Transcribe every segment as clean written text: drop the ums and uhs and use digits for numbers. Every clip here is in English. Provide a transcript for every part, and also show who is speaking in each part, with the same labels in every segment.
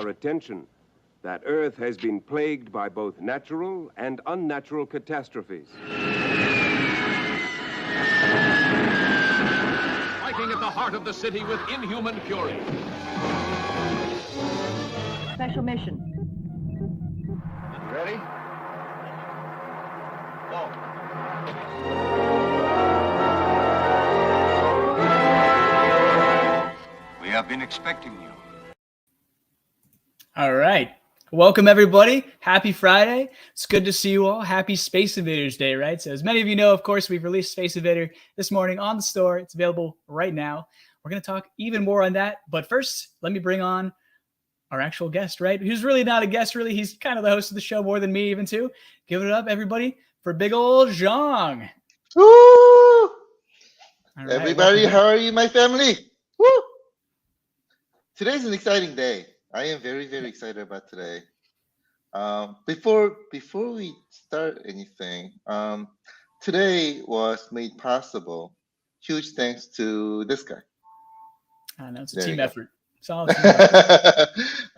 Speaker 1: our attention that Earth has been plagued by both natural and unnatural catastrophes.
Speaker 2: Fighting at the heart of the city with inhuman fury.
Speaker 3: Special mission.
Speaker 2: Ready? Go. We have been expecting you.
Speaker 4: All right. Welcome, everybody. Happy Friday. It's good to see you all. Happy Space Invaders Day, right? So as many of you know, of course, we've released Space Invader this morning on the store. It's available right now. We're going to talk even more on that. But first, let me bring on our actual guest, right? Who's really not a guest, really. He's kind of the host of the show more than me even, too. Give it up, everybody, for big old Zhang.
Speaker 5: Woo!
Speaker 4: All right,
Speaker 5: Everybody, how are you, my family? Woo! Today's an exciting day. I am very, very excited about today. Before we start anything, today was made possible. Huge thanks to this guy.
Speaker 4: I know it's a
Speaker 5: There
Speaker 4: team
Speaker 5: you go.
Speaker 4: effort. Solid team effort.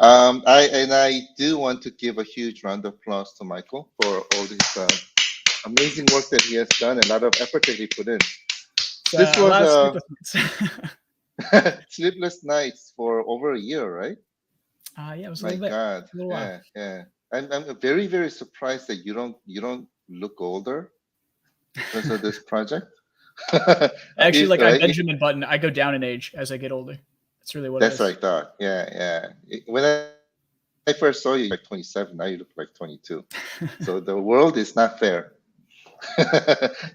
Speaker 5: I do want to give a huge round of applause to Michael for all this amazing work that he has done, a lot of effort that he put in. This
Speaker 4: A lot of
Speaker 5: was
Speaker 4: sleepless nights.
Speaker 5: sleepless nights for over a year, right?
Speaker 4: Yeah, it was a
Speaker 5: My
Speaker 4: little bit.
Speaker 5: God,
Speaker 4: A little while.
Speaker 5: yeah. I'm very, very surprised that you don't look older because of this project.
Speaker 4: Actually, like I'm
Speaker 5: Right?
Speaker 4: Benjamin Button. I go down in age as I get older. That's really what
Speaker 5: That's
Speaker 4: it is.
Speaker 5: what I thought. Yeah. When I first saw you, like 27. Now you look like 22. So the world is not fair.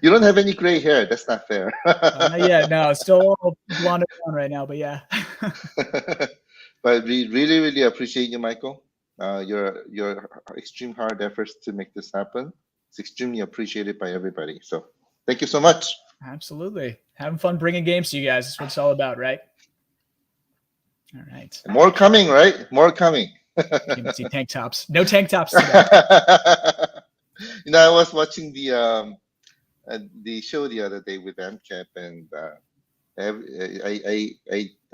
Speaker 5: You don't have any gray hair. That's not fair.
Speaker 4: Not yet. No, still all blonde and blonde right now, but yeah.
Speaker 5: But we really, really appreciate you, Michael. Your extreme hard efforts to make this happen. It's extremely appreciated by everybody. So thank you so much.
Speaker 4: Absolutely. Having fun bringing games to you guys. That's what it's all about, right? All right.
Speaker 5: More coming, right? More coming.
Speaker 4: Can't even see tank tops. No tank tops today.
Speaker 5: I was watching the show the other day with MCAP, and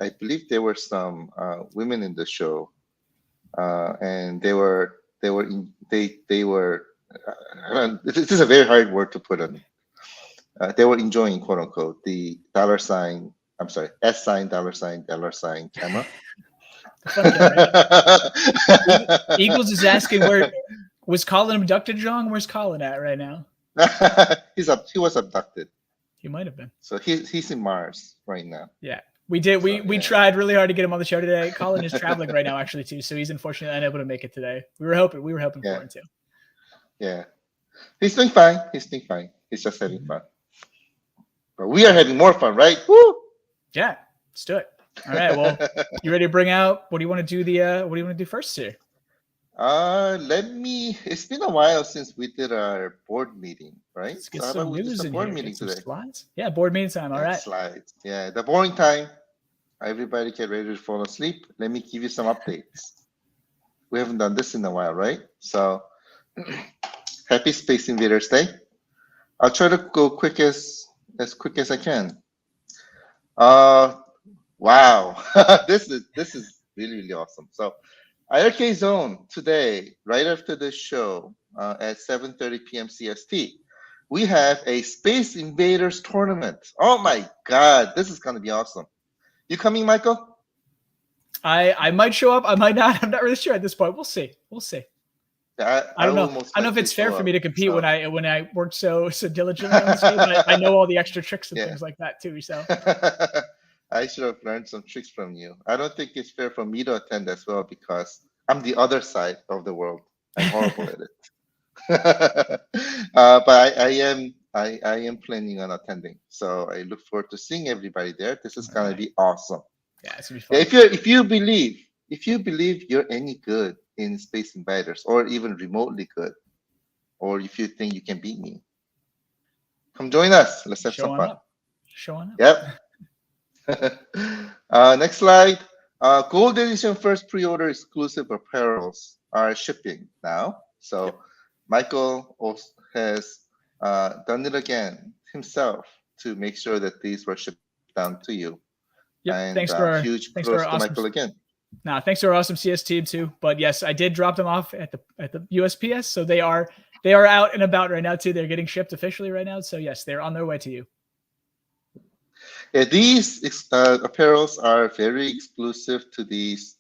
Speaker 5: I believe there were some women in the show, and they were this is a very hard word to put on. They were enjoying, quote unquote, the $S sign, $$ camera.
Speaker 4: Fun game, right? Eagles is asking where was Colin abducted, John? Where's Colin at right now?
Speaker 5: He was abducted.
Speaker 4: He might have been.
Speaker 5: So he's in Mars right now.
Speaker 4: Yeah. We did. We tried really hard to get him on the show today. Colin is traveling right now, actually, too. So he's unfortunately unable to make it today. We were hoping for him too.
Speaker 5: Yeah. He's doing fine. He's just having fun. But we are having more fun, right? Woo!
Speaker 4: Yeah. Let's do it. All right. Well, you ready to bring out what do you want to do what do you want to do first here?
Speaker 5: It's been a while since we did our board meeting, right?
Speaker 4: Let's get
Speaker 5: So how
Speaker 4: some
Speaker 5: about we do
Speaker 4: news
Speaker 5: some
Speaker 4: in
Speaker 5: board
Speaker 4: here.
Speaker 5: meeting
Speaker 4: Get some
Speaker 5: today?
Speaker 4: slides. Yeah, board meeting time. All right.
Speaker 5: Slides. Yeah, the boring time. Everybody get ready to fall asleep. Let me give you some updates. We haven't done this in a while, right? So happy Space Invaders Day. I'll try to go as quick as I can. Wow. This is really, really awesome. So iiRcade Zone today, right after this show, at 7:30 p.m. CST, we have a Space Invaders tournament. Oh my God, this is gonna be awesome. You coming, Michael?
Speaker 4: I might show up. I might not. I'm not really sure at this point. We'll see. I don't know. I don't know if it's fair for me to compete when I work so diligently on this game. But I know all the extra tricks and things like that too. So
Speaker 5: I should have learned some tricks from you. I don't think it's fair for me to attend as well because I'm the other side of the world. I'm horrible at it. But I am planning on attending. So I look forward to seeing everybody there. This is gonna be awesome.
Speaker 4: Yeah, it's gonna be fun.
Speaker 5: If you believe you're any good in Space Invaders or even remotely good, or if you think you can beat me, come join us. Let's have some fun.
Speaker 4: Showing up.
Speaker 5: Yep. Next slide. Gold Edition first pre-order exclusive apparels are shipping now. So Michael also has done it again himself to make sure that these were shipped down to you.
Speaker 4: Yep.
Speaker 5: And
Speaker 4: thanks for
Speaker 5: huge
Speaker 4: our
Speaker 5: kudos to
Speaker 4: awesome,
Speaker 5: Michael again.
Speaker 4: Nah, thanks to our awesome CS team too. But yes, I did drop them off at the USPS, so they are out and about right now too. They're getting shipped officially right now. So yes, they're on their way to you.
Speaker 5: Yeah, these apparels are very exclusive to these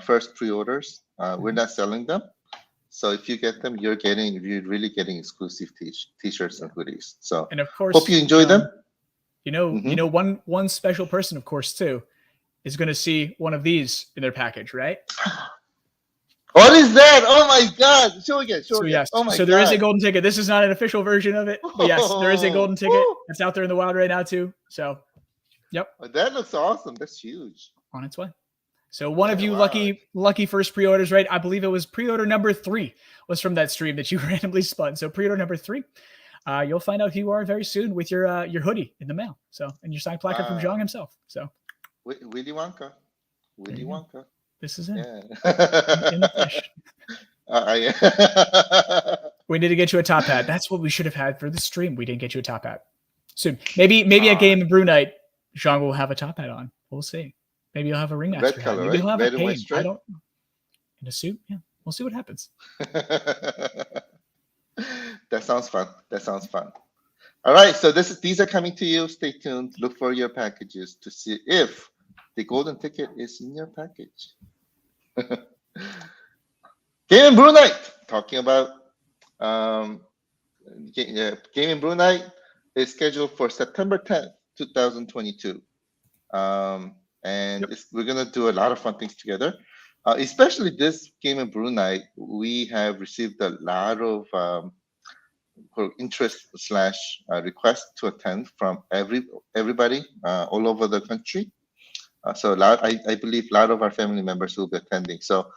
Speaker 5: first pre-orders. We're not selling them. So if you get them, you're really getting exclusive t-shirts and hoodies. So
Speaker 4: and of course,
Speaker 5: hope you enjoy them.
Speaker 4: You know, one special person, of course, too, is going to see one of these in their package, right?
Speaker 5: What is that? Oh my God! Show again. Show again.
Speaker 4: Yes.
Speaker 5: Oh my
Speaker 4: so there is
Speaker 5: God.
Speaker 4: a golden ticket. This is not an official version of it, but yes, there is a golden ticket. It's out there in the wild right now too. So, yep.
Speaker 5: Oh, that looks awesome. That's huge.
Speaker 4: On its way. So one of you lucky first pre-orders, right? I believe it was pre-order number 3 was from that stream that you randomly spun. So pre-order number 3, you'll find out who you are very soon with your hoodie in the mail. So and your signed placard from Zhang himself. So
Speaker 5: Willy Wonka. Willy Wonka.
Speaker 4: This is it.
Speaker 5: Yeah.
Speaker 4: In the flesh. We need to get you a top hat. That's what we should have had for the stream. We didn't get you a top hat. Soon. Maybe at Game and Brew Night, Zhang will have a top hat on. We'll see. Maybe you'll have a ringmaster
Speaker 5: Red
Speaker 4: hat.
Speaker 5: color,
Speaker 4: Maybe
Speaker 5: right?
Speaker 4: he'll have
Speaker 5: Red
Speaker 4: a
Speaker 5: and white
Speaker 4: cane.
Speaker 5: stripe?
Speaker 4: In a suit? Yeah. We'll see what happens.
Speaker 5: That sounds fun. All right, so these are coming to you. Stay tuned. Look for your packages to see if the golden ticket is in your package. Game and Brew Night. Talking about Game and Brew Night is scheduled for September 10th, 2022. We're gonna do a lot of fun things together. Especially this Game and Brew Night, we have received a lot of interest / requests to attend from everybody all over the country. So I believe a lot of our family members will be attending. So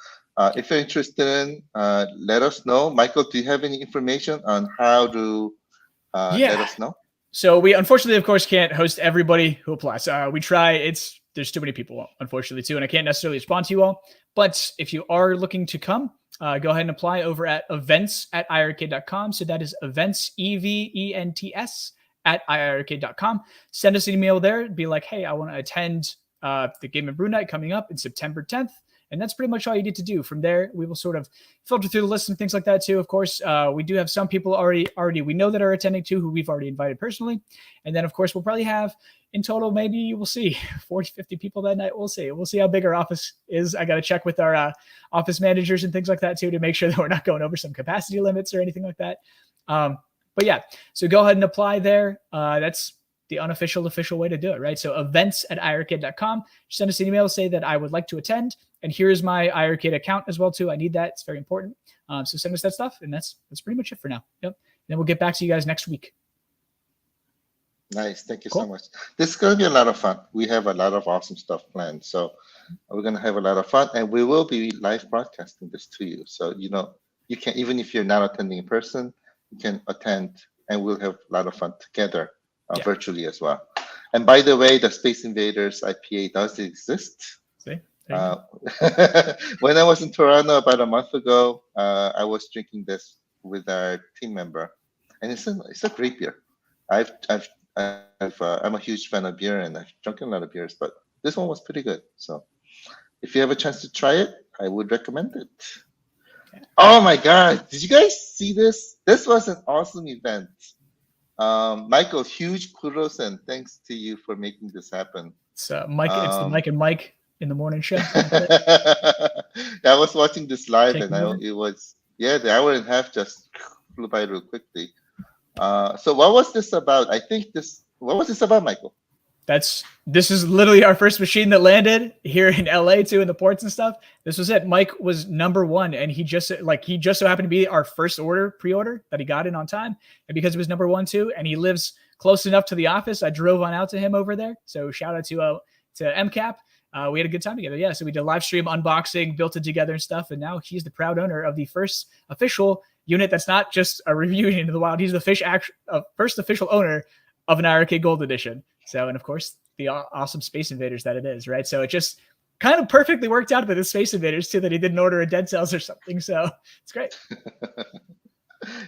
Speaker 5: if you're interested in, let us know. Michael, do you have any information on how to let us know?
Speaker 4: So we unfortunately, of course, can't host everybody who applies. We try. There's too many people, unfortunately, too, and I can't necessarily respond to you all. But if you are looking to come, go ahead and apply over at events@iiRcade.com. So that is events, EVENTS, at iiRcade.com. Send us an email there. Be like, hey, I want to attend the Game and Brew Night coming up in September 10th. And that's pretty much all you need to do. From there, we will sort of filter through the list and things like that too. Of course, we do have some people already we know that are attending too, who we've already invited personally. And then, of course, we'll probably have in total, maybe we'll see 40, 50 people that night. We'll see. We'll see how big our office is. I got to check with our office managers and things like that too to make sure that we're not going over some capacity limits or anything like that. But yeah, so go ahead and apply there. That's the official way to do it, right? So events@iiRcade.com. Send us an email, say that I would like to attend, and here's my iiRcade account as well too. I need that; it's very important. So send us that stuff, and that's pretty much it for now. Yep. And then we'll get back to you guys next week.
Speaker 5: Nice, thank you so much. This is going to be a lot of fun. We have a lot of awesome stuff planned, so we're going to have a lot of fun, and we will be live broadcasting this to you. So you can, even if you're not attending in person, you can attend, and we'll have a lot of fun together. Virtually as well. And by the way, the Space Invaders IPA does exist.
Speaker 4: See?
Speaker 5: When I was in Toronto about a month ago, I was drinking this with our team member, and it's a great beer. I'm a huge fan of beer, and I've drunk a lot of beers, but this one was pretty good. So if you have a chance to try it, I would recommend it. Okay. Oh my God! Did you guys see this? This was an awesome event. Michael, huge kudos and thanks to you for making this happen.
Speaker 4: It's Mike. It's the Mike and Mike in the morning show.
Speaker 5: I was watching this live, and it was the hour and a half just flew by real quickly. So what was this about? What was this about, Michael?
Speaker 4: This is literally our first machine that landed here in LA too, in the ports and stuff. This was it. Mike was number 1, and he just so happened to be our first pre-order that he got in on time. And because he was number 1 too, and he lives close enough to the office, I drove on out to him over there. So shout out to MCAP. We had a good time together. Yeah. So we did a live stream unboxing, built it together and stuff. And now he's the proud owner of the first official unit. That's not just a review unit in the wild. He's the first official owner of an iiRcade Gold Edition. So, and of course, the awesome Space Invaders that it is, right? So it just kind of perfectly worked out with the Space Invaders too, that he didn't order a Dead Cells or something. So it's great.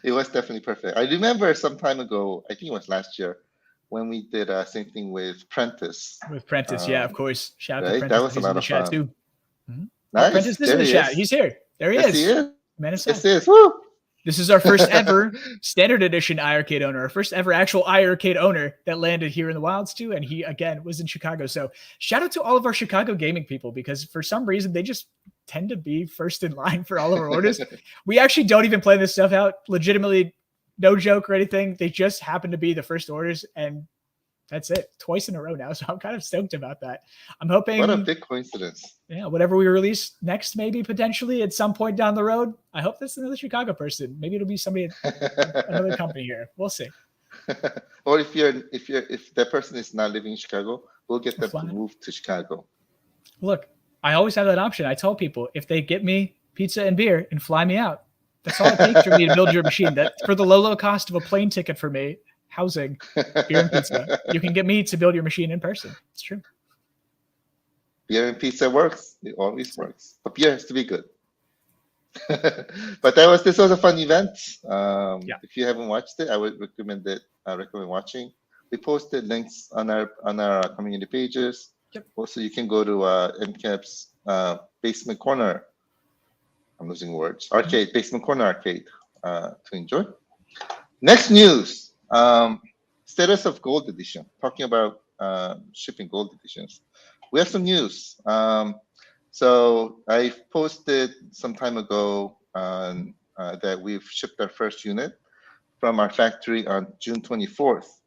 Speaker 5: It was definitely perfect. I remember some time ago, I think it was last year, when we did same thing with Prentice.
Speaker 4: With Prentice, yeah, of course. Shout out to Prentice.
Speaker 5: That was a lot of fun.
Speaker 4: Too.
Speaker 5: Nice.
Speaker 4: Prentice is
Speaker 5: There
Speaker 4: in the
Speaker 5: he
Speaker 4: chat.
Speaker 5: is.
Speaker 4: He's here. There he
Speaker 5: Yes,
Speaker 4: is.
Speaker 5: he is.
Speaker 4: Man is
Speaker 5: Yes, he is. Woo!
Speaker 4: This is our first ever standard edition iiRcade owner, our first ever actual iiRcade owner that landed here in the wilds too. And he, again, was in Chicago. So shout out to all of our Chicago gaming people, because for some reason they just tend to be first in line for all of our orders. We actually don't even plan this stuff out. Legitimately, no joke or anything. They just happen to be the first orders, and that's it. Twice in a row now. So I'm kind of stoked about that. I'm hoping.
Speaker 5: What a big coincidence.
Speaker 4: Yeah, whatever we release next, maybe potentially at some point down the road, I hope that's another Chicago person. Maybe it'll be somebody at another company here. We'll see.
Speaker 5: Or if that person is not living in Chicago, we'll get them to move to Chicago.
Speaker 4: Look, I always have that option. I tell people, if they get me pizza and beer and fly me out, that's all it takes for me to build your machine. That for the low cost of a plane ticket for me, housing, beer and pizza, you can get me to build your machine in person. It's true.
Speaker 5: Beer and pizza works. It always works. But beer has to be good. But this was a fun event. If you haven't watched it, I would recommend it. I recommend watching. We posted links on our community pages.
Speaker 4: Yep.
Speaker 5: Also, you can go to MCAP's Basement Corner. I'm losing words. Arcade, Basement Corner Arcade to enjoy. Next news. Status of Gold Edition. Talking about shipping Gold Editions. We have some news. So I posted some time ago that we've shipped our first unit from our factory on June 24th.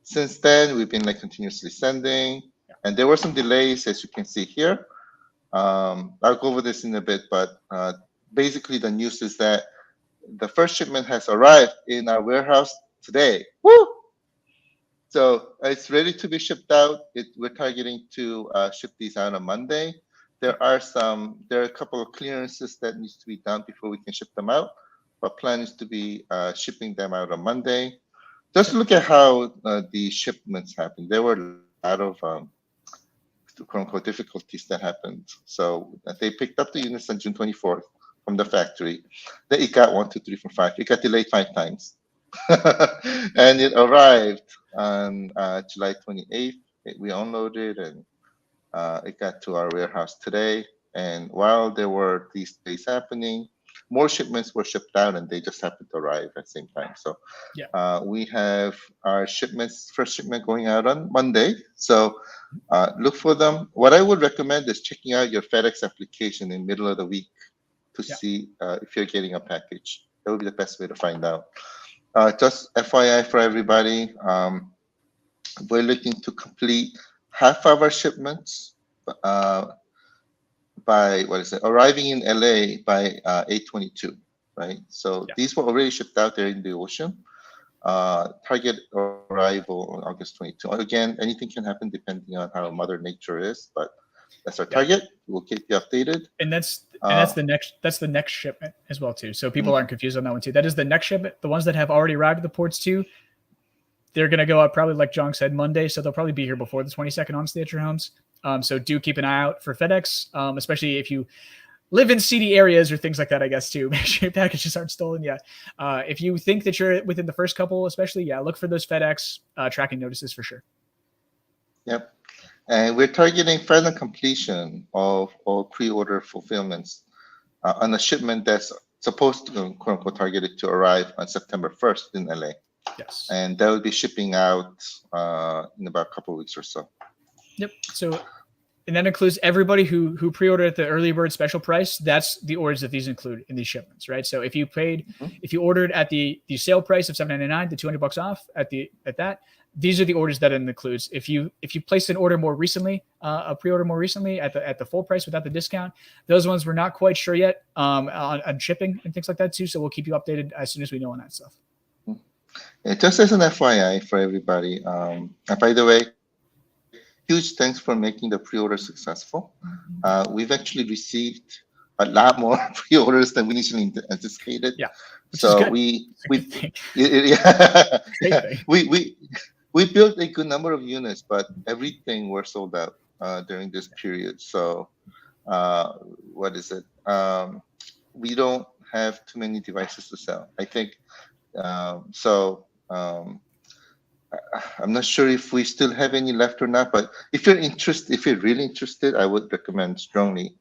Speaker 5: Since then, we've been continuously sending, and there were some delays, as you can see here. I'll go over this in a bit, but basically the news is that the first shipment has arrived in our warehouse today. Woo! So it's ready to be shipped out. We're targeting to ship these out on Monday. There are a couple of clearances that needs to be done before we can ship them out. But plan is to be shipping them out on Monday. Just look at how the shipments happened. There were a lot of quote unquote difficulties that happened. So they picked up the units on June 24th from the factory. Then it got 1, 2, 3, 4, 5. It got delayed 5 times. And it arrived on July 28th. We unloaded and it got to our warehouse today. And while there were these days happening, more shipments were shipped out and they just happened to arrive at the same time. So we have our first shipment going out on Monday. So look for them. What I would recommend is checking out your FedEx application in the middle of the week to see if you're getting a package. That would be the best way to find out. Just FYI for everybody, we're looking to complete half of our shipments by arriving in LA by 8/22, right? So these were already shipped out there in the ocean. Target arrival on August 22. Again, anything can happen depending on how Mother Nature is, but that's our target. We'll keep you updated.
Speaker 4: And that's the next shipment as well too. So people aren't confused on that one too. That is the next shipment. The ones that have already arrived at the ports too, they're going to go out probably, like Jong said, Monday. So they'll probably be here before the 22nd, honestly, at your homes. So do keep an eye out for FedEx, especially if you live in seedy areas or things like that, I guess, too. Make sure your packages aren't stolen yet. If you think that you're within the first couple, especially, look for those FedEx tracking notices for sure.
Speaker 5: Yep. And we're targeting final completion of all pre-order fulfillments on a shipment that's supposed to, quote unquote, targeted to arrive on September 1st in LA.
Speaker 4: Yes.
Speaker 5: And that will be shipping out in about a couple of weeks or so.
Speaker 4: Yep. So, and that includes everybody who pre-ordered at the early bird special price. That's the orders that these include in these shipments, right? So if you if you ordered at the sale price of $7.99, the $200 off at that, these are the orders that it includes. If you placed an order more recently, a pre-order more recently at the full price without the discount, those ones we're not quite sure yet on shipping and things like that too. So we'll keep you updated as soon as we know on that stuff.
Speaker 5: Just as an FYI for everybody, and by the way, huge thanks for making the pre-order successful. We've actually received a lot more pre-orders than we initially anticipated.
Speaker 4: Yeah.
Speaker 5: So we built a good number of units, but everything were sold out during this period. So we don't have too many devices to sell, I think. I'm not sure if we still have any left or not, but if you're really interested, I would recommend strongly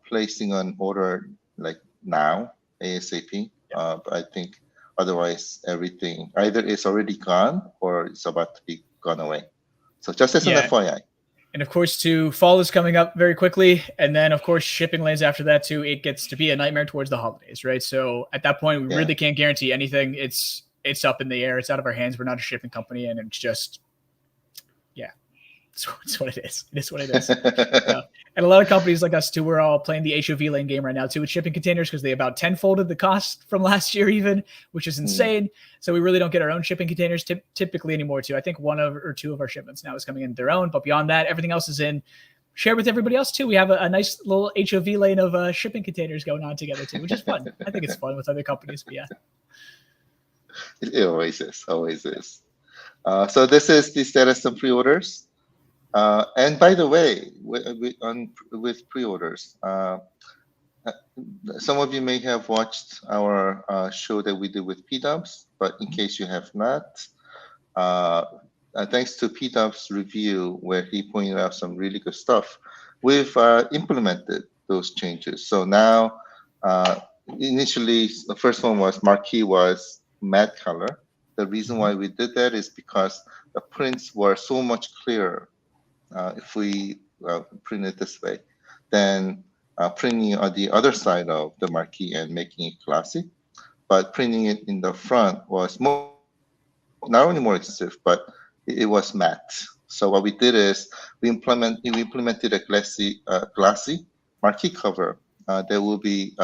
Speaker 5: placing an order like now, ASAP. But I think otherwise everything either is already gone or it's about to be gone away. So just as an FYI.
Speaker 4: And of course, too, fall is coming up very quickly. And then, of course, shipping lanes after that, too, it gets to be a nightmare towards the holidays, right? So at that point, we really can't guarantee anything. It's up in the air. It's out of our hands. We're not a shipping company. And it's just, it's what it is. It is what it is. And a lot of companies like us, too, we're all playing the HOV lane game right now, too, with shipping containers because they about tenfolded the cost from last year even, which is insane. So we really don't get our own shipping containers typically anymore, too. I think 1 or 2 of our shipments now is coming in their own. But beyond that, everything else is in. Share with everybody else, too. We have a nice little HOV lane of shipping containers going on together, too, which is fun. I think it's fun with other companies, but yeah.
Speaker 5: It always is. Always is. So this is the status of pre-orders. And by the way, with pre-orders, some of you may have watched our show that we did with P-Dubs, but in case you have not, thanks to P-Dubs' review where he pointed out some really good stuff, we've implemented those changes. So now, initially, the first one was marquee was matte color. The reason why we did that is because the prints were so much clearer. If we print it this way, then printing on the other side of the marquee and making it classy, but printing it in the front was not only more expensive, but it was matte. So what we did is we implemented a glassy marquee cover that will be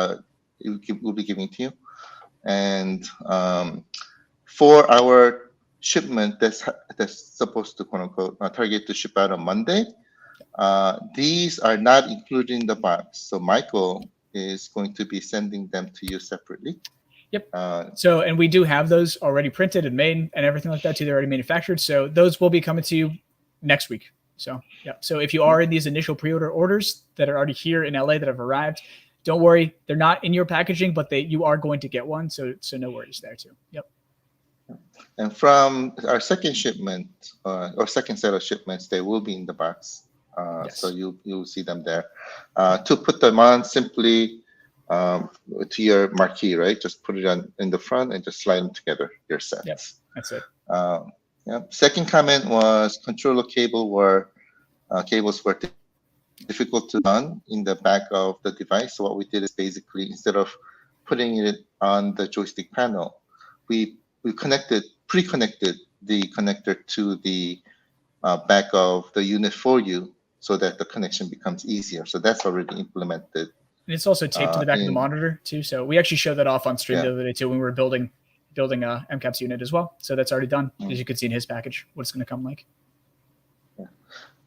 Speaker 5: giving to you, and for our shipment that's supposed to quote unquote target to ship out on Monday. These are not included in the box. So Michael is going to be sending them to you separately.
Speaker 4: Yep. And we do have those already printed and made and everything like that too. They're already manufactured. So those will be coming to you next week. So yeah. So if you are in these initial pre-order orders that are already here in LA that have arrived, don't worry. They're not in your packaging, but you are going to get one. So no worries there too. Yep.
Speaker 5: And from our second shipment or second set of shipments, they will be in the box. So you'll see them there. To put them on, simply to your marquee, right? Just put it on in the front and just slide them together. You're set.
Speaker 4: Yep, that's it.
Speaker 5: Second comment was controller cables were difficult to run in the back of the device. So what we did is basically instead of putting it on the joystick panel, we pre-connected the connector to the back of the unit for you so that the connection becomes easier. So that's already implemented. And
Speaker 4: it's also taped to the back of the monitor too. So we actually showed that off on stream the other day too when we were building MCAP's unit as well. So that's already done, as you could see in his package, what it's going to come like.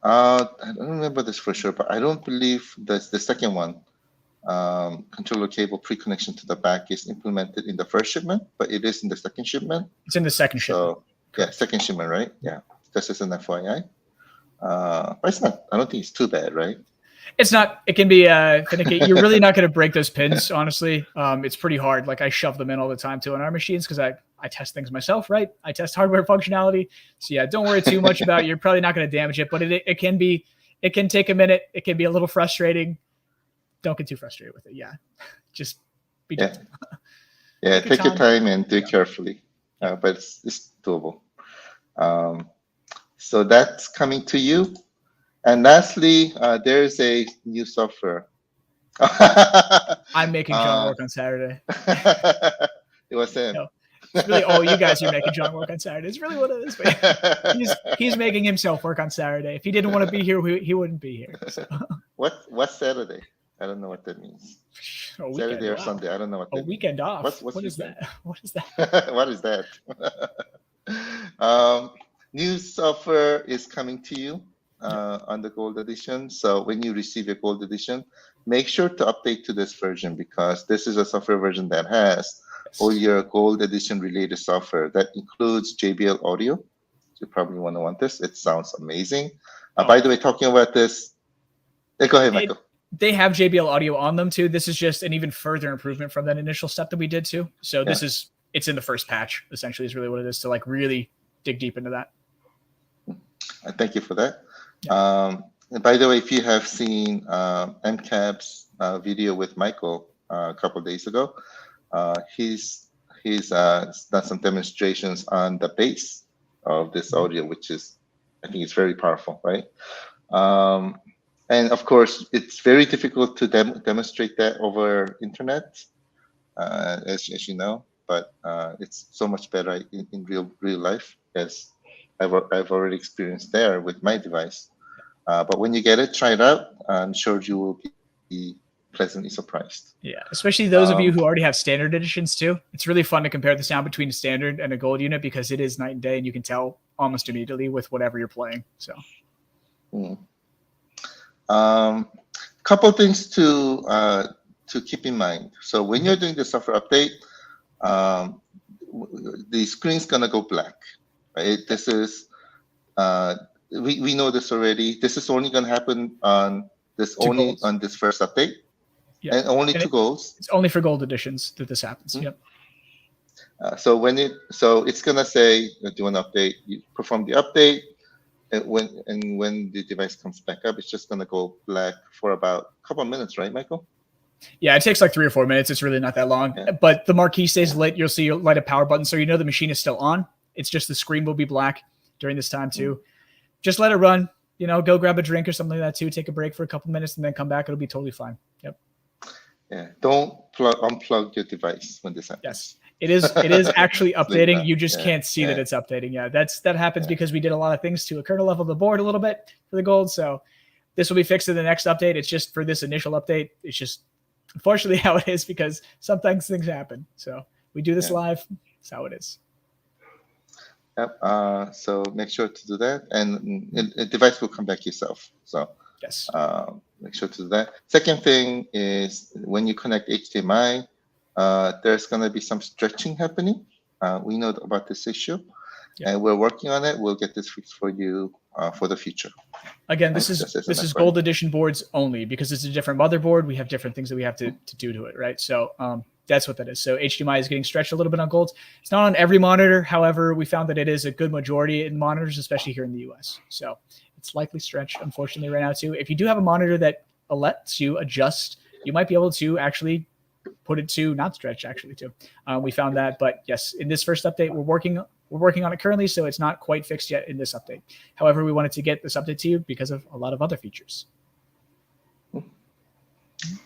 Speaker 5: I don't remember this for sure, but I don't believe that's the second one. Controller cable pre-connection to the back is implemented in the first shipment, but it is in the second shipment.
Speaker 4: It's in the second shipment.
Speaker 5: So second shipment, right? Yeah, just as an FYI. But it's not. I don't think it's too bad, right?
Speaker 4: It's not. It can be finicky. You're really not going to break those pins, honestly. It's pretty hard. Like I shove them in all the time too on our machines because I test things myself, right? I test hardware functionality. So yeah, don't worry too much about it. You're probably not going to damage it, but it can take a minute. It can be a little frustrating. Don't get too frustrated with it. Yeah. Just be gentle.
Speaker 5: Take your time and do it carefully. But it's doable. So that's coming to you. And lastly, there's a new software.
Speaker 4: I'm making John work on Saturday.
Speaker 5: It was him.
Speaker 4: No, it's really all you guys are making John work on Saturday. It's really what it is. But he's making himself work on Saturday. If he didn't want to be here, he wouldn't be here. So.
Speaker 5: What's Saturday? I don't know what that means. Saturday or Sunday. I don't know what that means.
Speaker 4: A weekend off.
Speaker 5: What is
Speaker 4: that? What is that?
Speaker 5: What is that? New software is coming to you on the Gold Edition. So when you receive your Gold Edition, make sure to update to this version because this is a software version that has all your Gold Edition related software. That includes JBL audio. You probably want this. It sounds amazing. By the way, talking about this, go ahead, Michael.
Speaker 4: They have JBL audio on them too. This is just an even further improvement from that initial step that we did too. So it's in the first patch, essentially, is really what it is to like really dig deep into that.
Speaker 5: Thank you for that. And by the way, if you have seen MCAB's video with Michael a couple of days ago, he's done some demonstrations on the bass of this audio, which is, I think it's very powerful, right? And of course, it's very difficult to demonstrate that over internet, as you know, but it's so much better in real life, as I've already experienced there with my device. But when you get it, try it out. I'm sure you will be pleasantly surprised.
Speaker 4: Yeah, especially those of you who already have standard editions too. It's really fun to compare the sound between a standard and a gold unit because it is night and day, and you can tell almost immediately with whatever you're playing. So,
Speaker 5: couple things to keep in mind. So when you're doing the software update, the screen's gonna go black. Right? This is we know this already. This is only gonna happen on this first update.
Speaker 4: Yeah.
Speaker 5: And only two goals.
Speaker 4: It's only for gold editions that this happens. Yep.
Speaker 5: So it's gonna say, do you want to update? You perform the update, and when the device comes back up, it's just gonna go black for about a couple of minutes, right, Michael?
Speaker 4: Yeah, it takes like 3 or 4 minutes. It's really not that long. Yeah. But the marquee stays lit. You'll see a light a power button, so you know the machine is still on. It's just the screen will be black during this time too. Just let it run. You know, go grab a drink or something like that too. Take a break for a couple minutes and then come back. It'll be totally fine. Yep.
Speaker 5: Yeah, don't unplug your device when this happens.
Speaker 4: Yes, it is actually updating. You just can't see that it's updating. Yeah, that happens because we did a lot of things to a kernel level of the board a little bit for the gold. So this will be fixed in the next update. It's just for this initial update. It's just unfortunately how it is because sometimes things happen. So we do this live. That's how it is.
Speaker 5: Yep. So make sure to do that, and the device will come back yourself. So
Speaker 4: yes.
Speaker 5: Make sure to do that. Second thing is when you connect HDMI, there's going to be some stretching happening. We know about this issue, and we're working on it. We'll get this fixed for you for the future.
Speaker 4: Again, this is gold edition boards only because it's a different motherboard. We have different things that we have to do to it, right? So that's what that is. So HDMI is getting stretched a little bit on golds. It's not on every monitor. However, we found that it is a good majority in monitors, especially here in the US. So it's likely stretched, unfortunately, right now too. If you do have a monitor that lets you adjust, you might be able to actually put it to not stretch actually too. We found that, but yes, in this first update, we're working on it currently, so it's not quite fixed yet in this update. However, we wanted to get this update to you because of a lot of other features.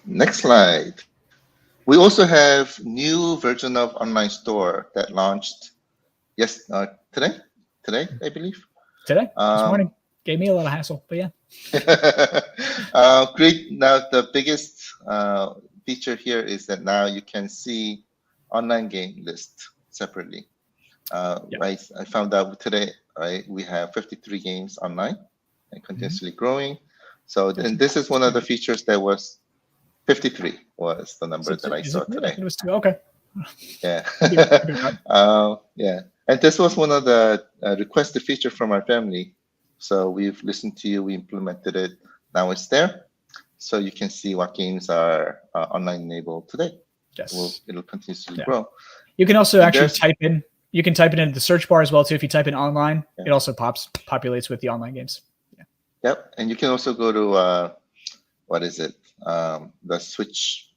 Speaker 5: Next slide. We also have new version of online store that launched today, I believe.
Speaker 4: Today, this morning. Gave me a lot of hassle, but yeah.
Speaker 5: Great. Now the biggest feature here is that now you can see online game list separately. Right, I found out today. Right, we have 53 games online and continuously growing. So then this is one of the features that was 53 was the number that I saw today.
Speaker 4: It was 2. Okay.
Speaker 5: Yeah. Yeah. And this was one of the requested feature from our family. So we've listened to you, we implemented it. Now it's there. So you can see what games are online enabled today.
Speaker 4: Yes.
Speaker 5: It'll continuously grow.
Speaker 4: You can also actually type in, you can type it into the search bar as well too. If you type in online, it also populates with the online games. Yeah.
Speaker 5: Yep. And you can also go to, the Switch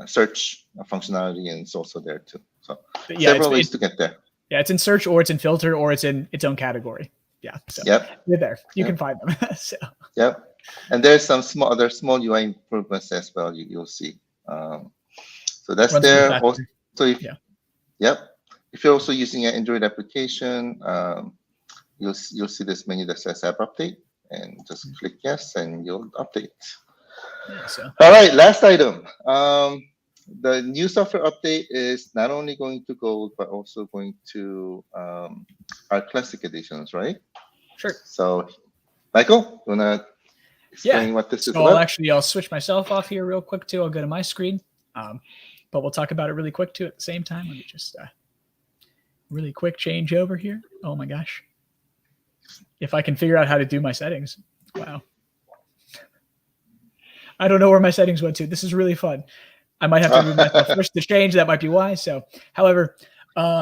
Speaker 5: search functionality, and it's also there too. So several ways to get there.
Speaker 4: Yeah, it's in search or it's in filter or it's in its own category. Yeah. So you're there. You can find them. So.
Speaker 5: Yep. And there's some other small UI improvements as well. You'll see. So that's there. Also, if you're also using an Android application, you'll see this menu that says App Update, and just click yes, and you'll update.
Speaker 4: Yeah, so.
Speaker 5: All right, last item. The new software update is not only going to Gold, but also going to our Classic editions, right?
Speaker 4: Sure.
Speaker 5: So, Michael, you want to explain what this is about?
Speaker 4: I'll switch myself off here real quick too. I'll go to my screen, but we'll talk about it really quick too at the same time. Let me just really quick change over here. Oh my gosh. If I can figure out how to do my settings. Wow. I don't know where my settings went to. This is really fun. I might have to move myself first to change. That might be why. So, however,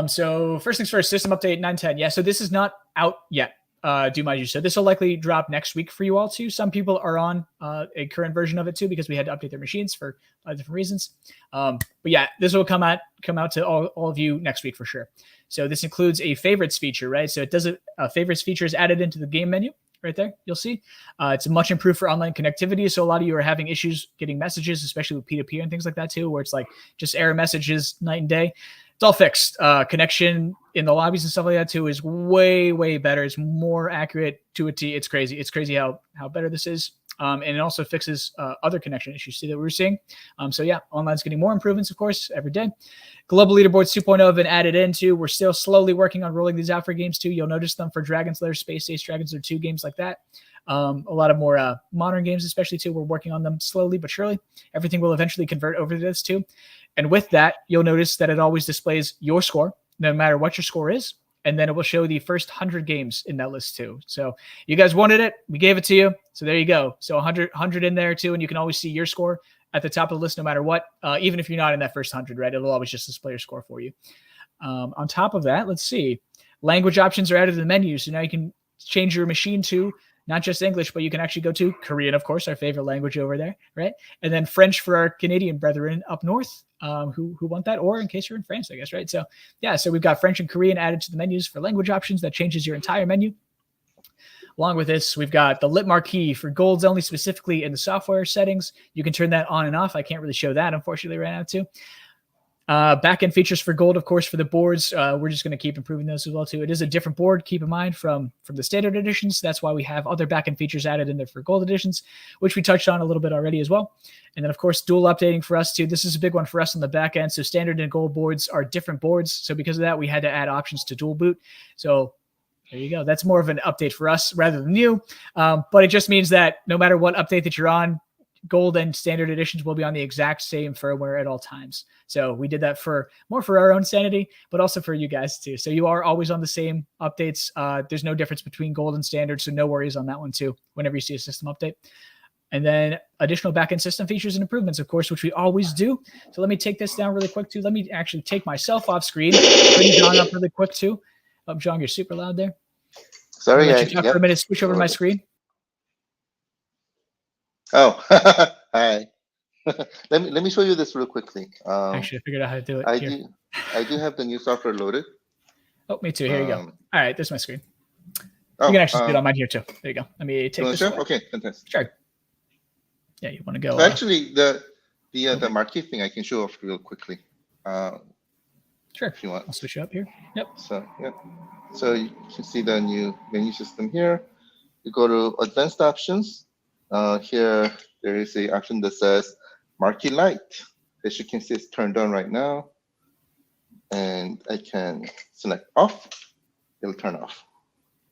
Speaker 4: so first things first, system update 9.10. Yeah, so this is not out yet. do mind you. So this will likely drop next week for you all too. Some people are on a current version of it too because we had to update their machines for different reasons. But yeah, this will come out to all of you next week for sure. So this includes a favorites feature, right? So it does a favorites feature is added into the game menu right there. You'll see it's much improved for online connectivity. So a lot of you are having issues getting messages, especially with P2P and things like that too, where it's like just error messages night and day. It's all fixed. Connection in the lobbies and stuff like that too is way, way better. It's more accurate to a T. It's crazy. It's crazy how better this is. And it also fixes other connection issues that we were seeing. So yeah, online's getting more improvements, of course, every day. Global leaderboards 2.0 have been added in too. We're still slowly working on rolling these out for games too. You'll notice them for Dragon's Lair, Space Ace, Dragon's Lair 2 games like that. A lot of more modern games, especially too. We're working on them slowly but surely. Everything will eventually convert over to this too. And with that, you'll notice that it always displays your score, no matter what your score is. And then it will show the first 100 games in that list too. So you guys wanted it. We gave it to you. So there you go. So 100 in there too. And you can always see your score at the top of the list, no matter what, even if you're not in that first 100, right? It'll always just display your score for you. On top of that, let's see. Language options are added to the menu. So now you can change your machine to not just English, but you can actually go to Korean, of course, our favorite language over there, right? And then French for our Canadian brethren up north who want that, or in case you're in France, I guess, right? So yeah, so we've got French and Korean added to the menus for language options. That changes your entire menu. Along with this, we've got the lit marquee for golds only, specifically in the software settings. You can turn that on and off. I can't really show that, unfortunately, right now too. Backend features for gold, of course, for the boards. We're just going to keep improving those as well too. It is a different board, keep in mind, from the standard editions. That's why we have other backend features added in there for gold editions, which we touched on a little bit already as well. And then, of course, dual updating for us too. This is a big one for us on the back end. So standard and gold boards are different boards. So because of that, we had to add options to dual boot. So there you go. That's more of an update for us rather than you. But it just means that no matter what update that you're on, gold and standard editions will be on the exact same firmware at all times. So we did that more for our own sanity, but also for you guys too. So you are always on the same updates. There's no difference between gold and standard. So no worries on that one too, whenever you see a system update. And then additional backend system features and improvements, of course, which we always do. So let me take this down really quick too. Let me actually take myself off screen, bring John up really quick too. Oh, John, you're super loud there.
Speaker 5: Sorry,
Speaker 4: let you talk for a minute. Switch over my screen.
Speaker 5: Oh, hi. let me show you this real quickly.
Speaker 4: Actually, I figured out how to do it.
Speaker 5: I do have the new software loaded.
Speaker 4: Oh, me too. Here you go. All right, there's my screen.
Speaker 5: Oh,
Speaker 4: you can actually do it on mine here too. There you go. Let me take this.
Speaker 5: Okay, fantastic.
Speaker 4: Sure. Yeah, you want to go?
Speaker 5: So actually, the marquee thing I can show off real quickly.
Speaker 4: Sure.
Speaker 5: If you want.
Speaker 4: I'll switch you up here. Yep.
Speaker 5: So yeah. So you can see the new menu system here. You go to advanced options. Here there is a option that says marquee light. As you can see, it's turned on right now. And I can select off. It'll turn off.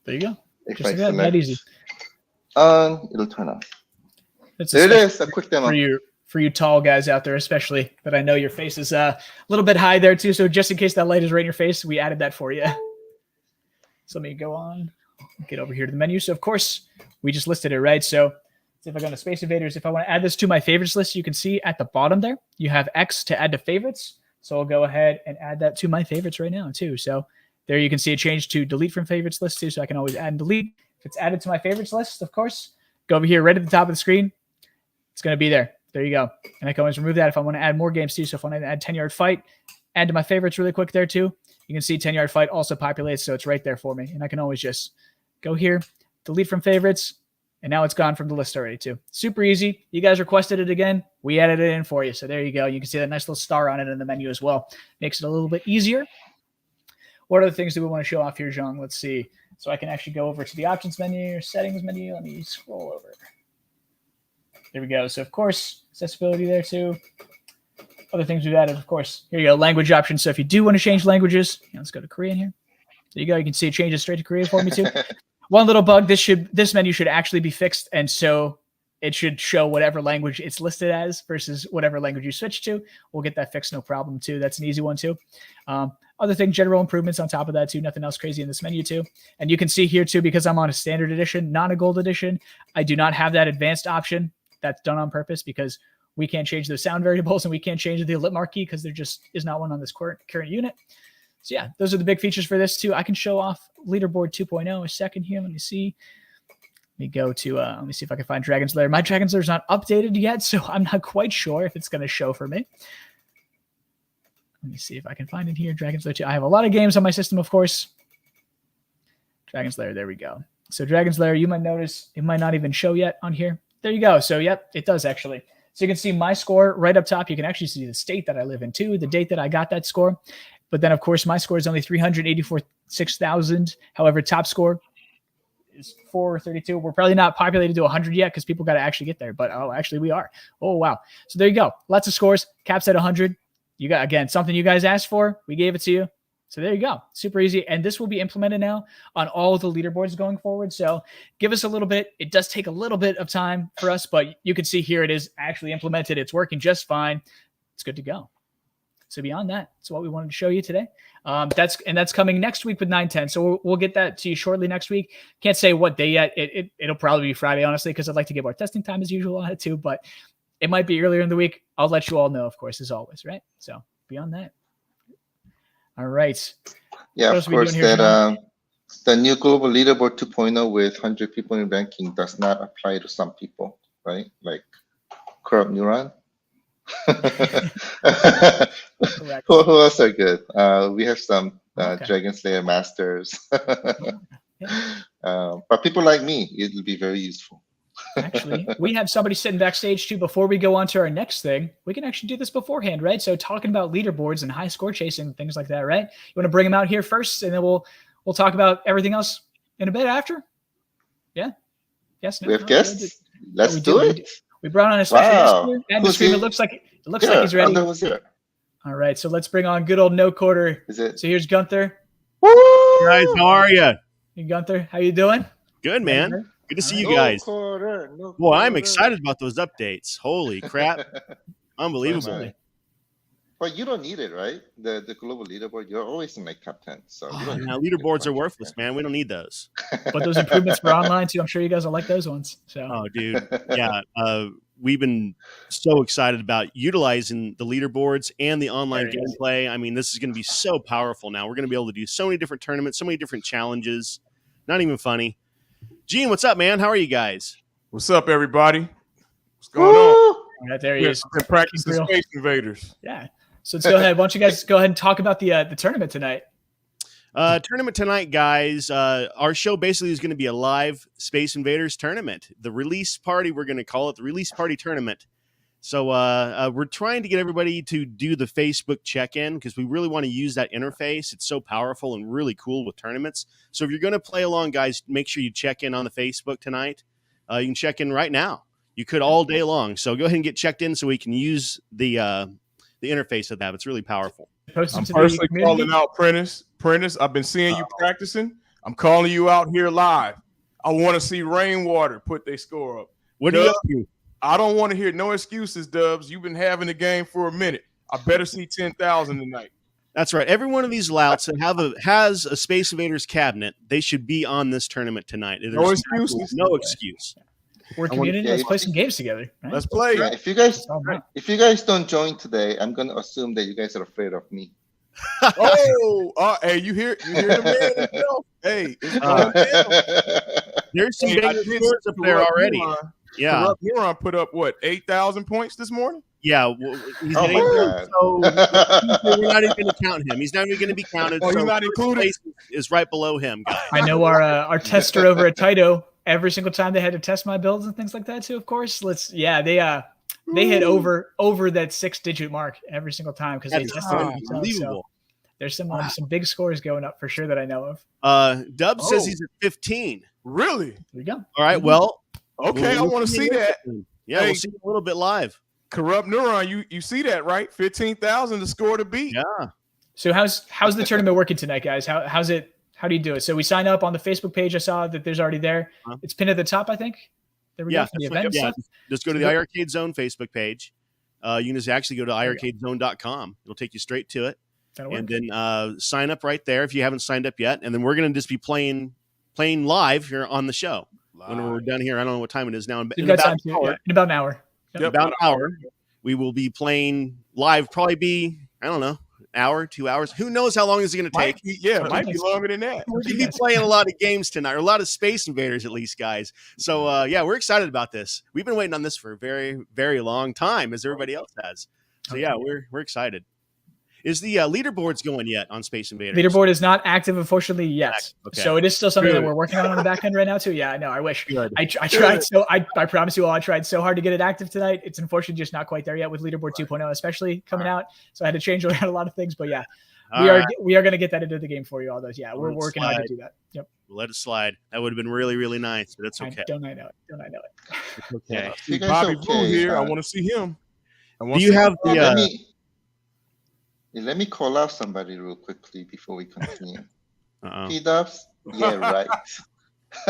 Speaker 4: There you go.
Speaker 5: If
Speaker 4: Just
Speaker 5: I
Speaker 4: like that,
Speaker 5: select
Speaker 4: easy.
Speaker 5: On, it'll turn off.
Speaker 4: There
Speaker 5: it is, a quick demo.
Speaker 4: For you tall guys out there, especially, but I know your face is a little bit high there too. So just in case that light is right in your face, we added that for you. So let me go on, get over here to the menu. So of course, we just listed it, right? So if I go to Space Invaders, if I want to add this to my favorites list, you can see at the bottom there, you have X to add to favorites. So I'll go ahead and add that to my favorites right now too. So there you can see a change to delete from favorites list too. So I can always add and delete. If it's added to my favorites list, of course, go over here right at the top of the screen. It's going to be there. There you go. And I can always remove that if I want to add more games too. So if I want to add 10-yard fight, add to my favorites really quick there too. You can see 10-yard fight also populates. So it's right there for me. And I can always just go here, delete from favorites. And now it's gone from the list already too. Super easy. You guys requested it again. We added it in for you. So there you go. You can see that nice little star on it in the menu as well. Makes it a little bit easier. What other things do we want to show off here, Jean? Let's see. So I can actually go over to the options menu, settings menu. Let me scroll over. There we go. So, of course, accessibility there too. Other things we've added, of course. Here you go, language options. So if you do want to change languages, let's go to Korean here. There you go. You can see it changes straight to Korean for me too. One little bug, this menu should actually be fixed. And so it should show whatever language it's listed as versus whatever language you switch to. We'll get that fixed, no problem too. That's an easy one too. Other thing, general improvements on top of that too. Nothing else crazy in this menu too. And you can see here too, because I'm on a standard edition, not a gold edition, I do not have that advanced option. That's done on purpose because we can't change the sound variables and we can't change the lit marquee because there just is not one on this current unit. So yeah, those are the big features for this too. I can show off leaderboard 2.0 a second here. Let me see. Let me go to, let me see if I can find Dragon's Lair. My Dragon's Lair is not updated yet, so I'm not quite sure if it's going to show for me. Let me see if I can find it here. Dragon's Lair 2. I have a lot of games on my system, of course. Dragon's Lair, there we go. So Dragon's Lair, you might notice it might not even show yet on here. There you go. So, yep, it does actually. So you can see my score right up top. You can actually see the state that I live in too, the date that I got that score. But then, of course, my score is only 386,000. However, top score is 432. We're probably not populated to 100 yet because people got to actually get there. But, oh, actually, we are. Oh, wow. So there you go. Lots of scores. Caps at 100. You got, again, something you guys asked for. We gave it to you. So there you go. Super easy. And this will be implemented now on all of the leaderboards going forward. So give us a little bit. It does take a little bit of time for us, but you can see here it is actually implemented. It's working just fine. It's good to go. So beyond that, that's what we wanted to show you today. That's coming next week with 910. So we'll get that to you shortly next week. Can't say what day yet. It'll probably be Friday, honestly, because I'd like to give our testing time as usual on it too, but it might be earlier in the week. I'll let you all know, of course, as always, right? So beyond that. All right.
Speaker 5: Yeah, of course, that the new global leaderboard 2.0 with 100 people in ranking does not apply to some people, right? Like Corrupt Neuron. Who else are good? We have some Dragon Slayer masters. But people like me, it'll be very useful.
Speaker 4: Actually, we have somebody sitting backstage too. Before we go on to our next thing, we can actually do this beforehand, right? So talking about leaderboards and high score chasing and things like that, right? You want to bring them out here first, and then we'll talk about everything else in a bit after. Yeah. Yes. No,
Speaker 5: we have guests. Let's do it.
Speaker 4: We brought on a special guest here. And the screen, it looks like he's ready. All right, so let's bring on good old No Quarter. So here's Gunther.
Speaker 3: Woo! Guys, how are you?
Speaker 4: Hey, Gunther, how you doing?
Speaker 3: Good, man. Good to see you guys. Boy, I'm excited about those updates. Holy crap. Unbelievable.
Speaker 5: But you don't need it, right? The global leaderboard, you're always in like top 10. So
Speaker 3: now leaderboards are worthless, man. We don't need those.
Speaker 4: But those improvements for online too, I'm sure you guys will like those ones. So
Speaker 3: oh, dude. Yeah. We've been so excited about utilizing the leaderboards and the online gameplay. I mean, this is going to be so powerful now. We're going to be able to do so many different tournaments, so many different challenges. Not even funny. Gene, what's up, man? How are you guys?
Speaker 6: What's up, everybody? What's going on?
Speaker 4: Right, there he is.
Speaker 6: Been practicing Space Invaders.
Speaker 4: Yeah. So let's go ahead. Why don't you guys go ahead and talk about the tournament tonight?
Speaker 3: Tournament tonight, guys. Our show basically is going to be a live Space Invaders tournament. The release party, we're going to call it the release party tournament. So we're trying to get everybody to do the Facebook check-in because we really want to use that interface. It's so powerful and really cool with tournaments. So if you're going to play along, guys, make sure you check in on the Facebook tonight. You can check in right now. You could all day long. So go ahead and get checked in so we can use the interface of that. It's really powerful.
Speaker 6: I'm personally calling out Prentice. Prentice, I've been seeing you practicing. I'm calling you out here live. I want to see Rainwater put their score up.
Speaker 3: What do you?
Speaker 6: I don't want to hear no excuses, Dubs. You've been having the game for a minute. I better see 10,000 tonight.
Speaker 3: That's right. Every one of these louts that has a Space Invaders cabinet, they should be on this tournament tonight. There's
Speaker 6: no excuses.
Speaker 3: No excuse.
Speaker 4: We're community. Let's play some games together. Right?
Speaker 6: Let's play.
Speaker 5: Yeah, if you guys don't join today, I'm going to assume that you guys are afraid of me.
Speaker 6: Hey, you hear the man himself? Hey,
Speaker 3: there's some big scores up there already. Yeah,
Speaker 6: Neuron put up what 8,000 points this morning.
Speaker 3: Yeah, well, he's so we're not even going to count him. He's not even going to be counted.
Speaker 6: He's not included.
Speaker 3: Is right below him, guys.
Speaker 4: I know our tester over at Taito. Every single time they had to test my builds and things like that too. Of course, they hit over that 6-digit mark every single time because they tested it. Unbelievable. So there's some big scores going up for sure that I know of.
Speaker 3: Dub says he's at 15.
Speaker 6: Really?
Speaker 4: There you go.
Speaker 3: All right. Well.
Speaker 6: Okay, I want to see that.
Speaker 3: Yeah, we'll see a little bit live.
Speaker 6: Corrupt Neuron, you see that, right? 15,000 to score to beat.
Speaker 3: Yeah.
Speaker 4: So how's the tournament working tonight, guys? How do you do it? So we sign up on the Facebook page. I saw that there's already there. It's pinned at the top, I think. There we go. For the event stuff.
Speaker 3: Just go to the iiRcade Zone Facebook page. You can just actually go to iiRcadeZone.com. It'll take you straight to it. And then sign up right there if you haven't signed up yet. And then we're going to just be playing live here on the show. When we're done here, I don't know what time it is now. In about
Speaker 4: an hour.
Speaker 3: About an hour, we will be playing live. Probably be, I don't know, hour, 2 hours. Who knows how long this is going to take?
Speaker 6: Might be longer than that.
Speaker 3: We're going to be playing a lot of games tonight, or a lot of Space Invaders at least, guys. So, yeah, we're excited about this. We've been waiting on this for a very, very long time, as everybody else has. So, yeah, we're excited. Is the leaderboards going yet on Space Invaders?
Speaker 4: Leaderboard is not active, unfortunately, yet.
Speaker 3: Okay.
Speaker 4: So it is still something that we're working on the back end right now, too. Yeah, I know. I wish. I tried so I promise you all, I tried so hard to get it active tonight. It's unfortunately just not quite there yet with Leaderboard 2.0, especially coming out. So I had to change around a lot of things. But yeah, we are going to get that into the game for you, all those. Yeah, we're working hard to do that. Yep.
Speaker 3: We'll let it slide. That would have been really, really nice, but it's okay.
Speaker 4: Don't I know it? Don't I know it?
Speaker 3: It's okay.
Speaker 5: You guys
Speaker 6: Bobby
Speaker 5: okay?
Speaker 6: Blue here. I want to see him.
Speaker 3: Do you have the...
Speaker 5: Let me call out somebody real quickly before we continue.
Speaker 3: Uh-oh.
Speaker 5: P-Dubs? Yeah, right.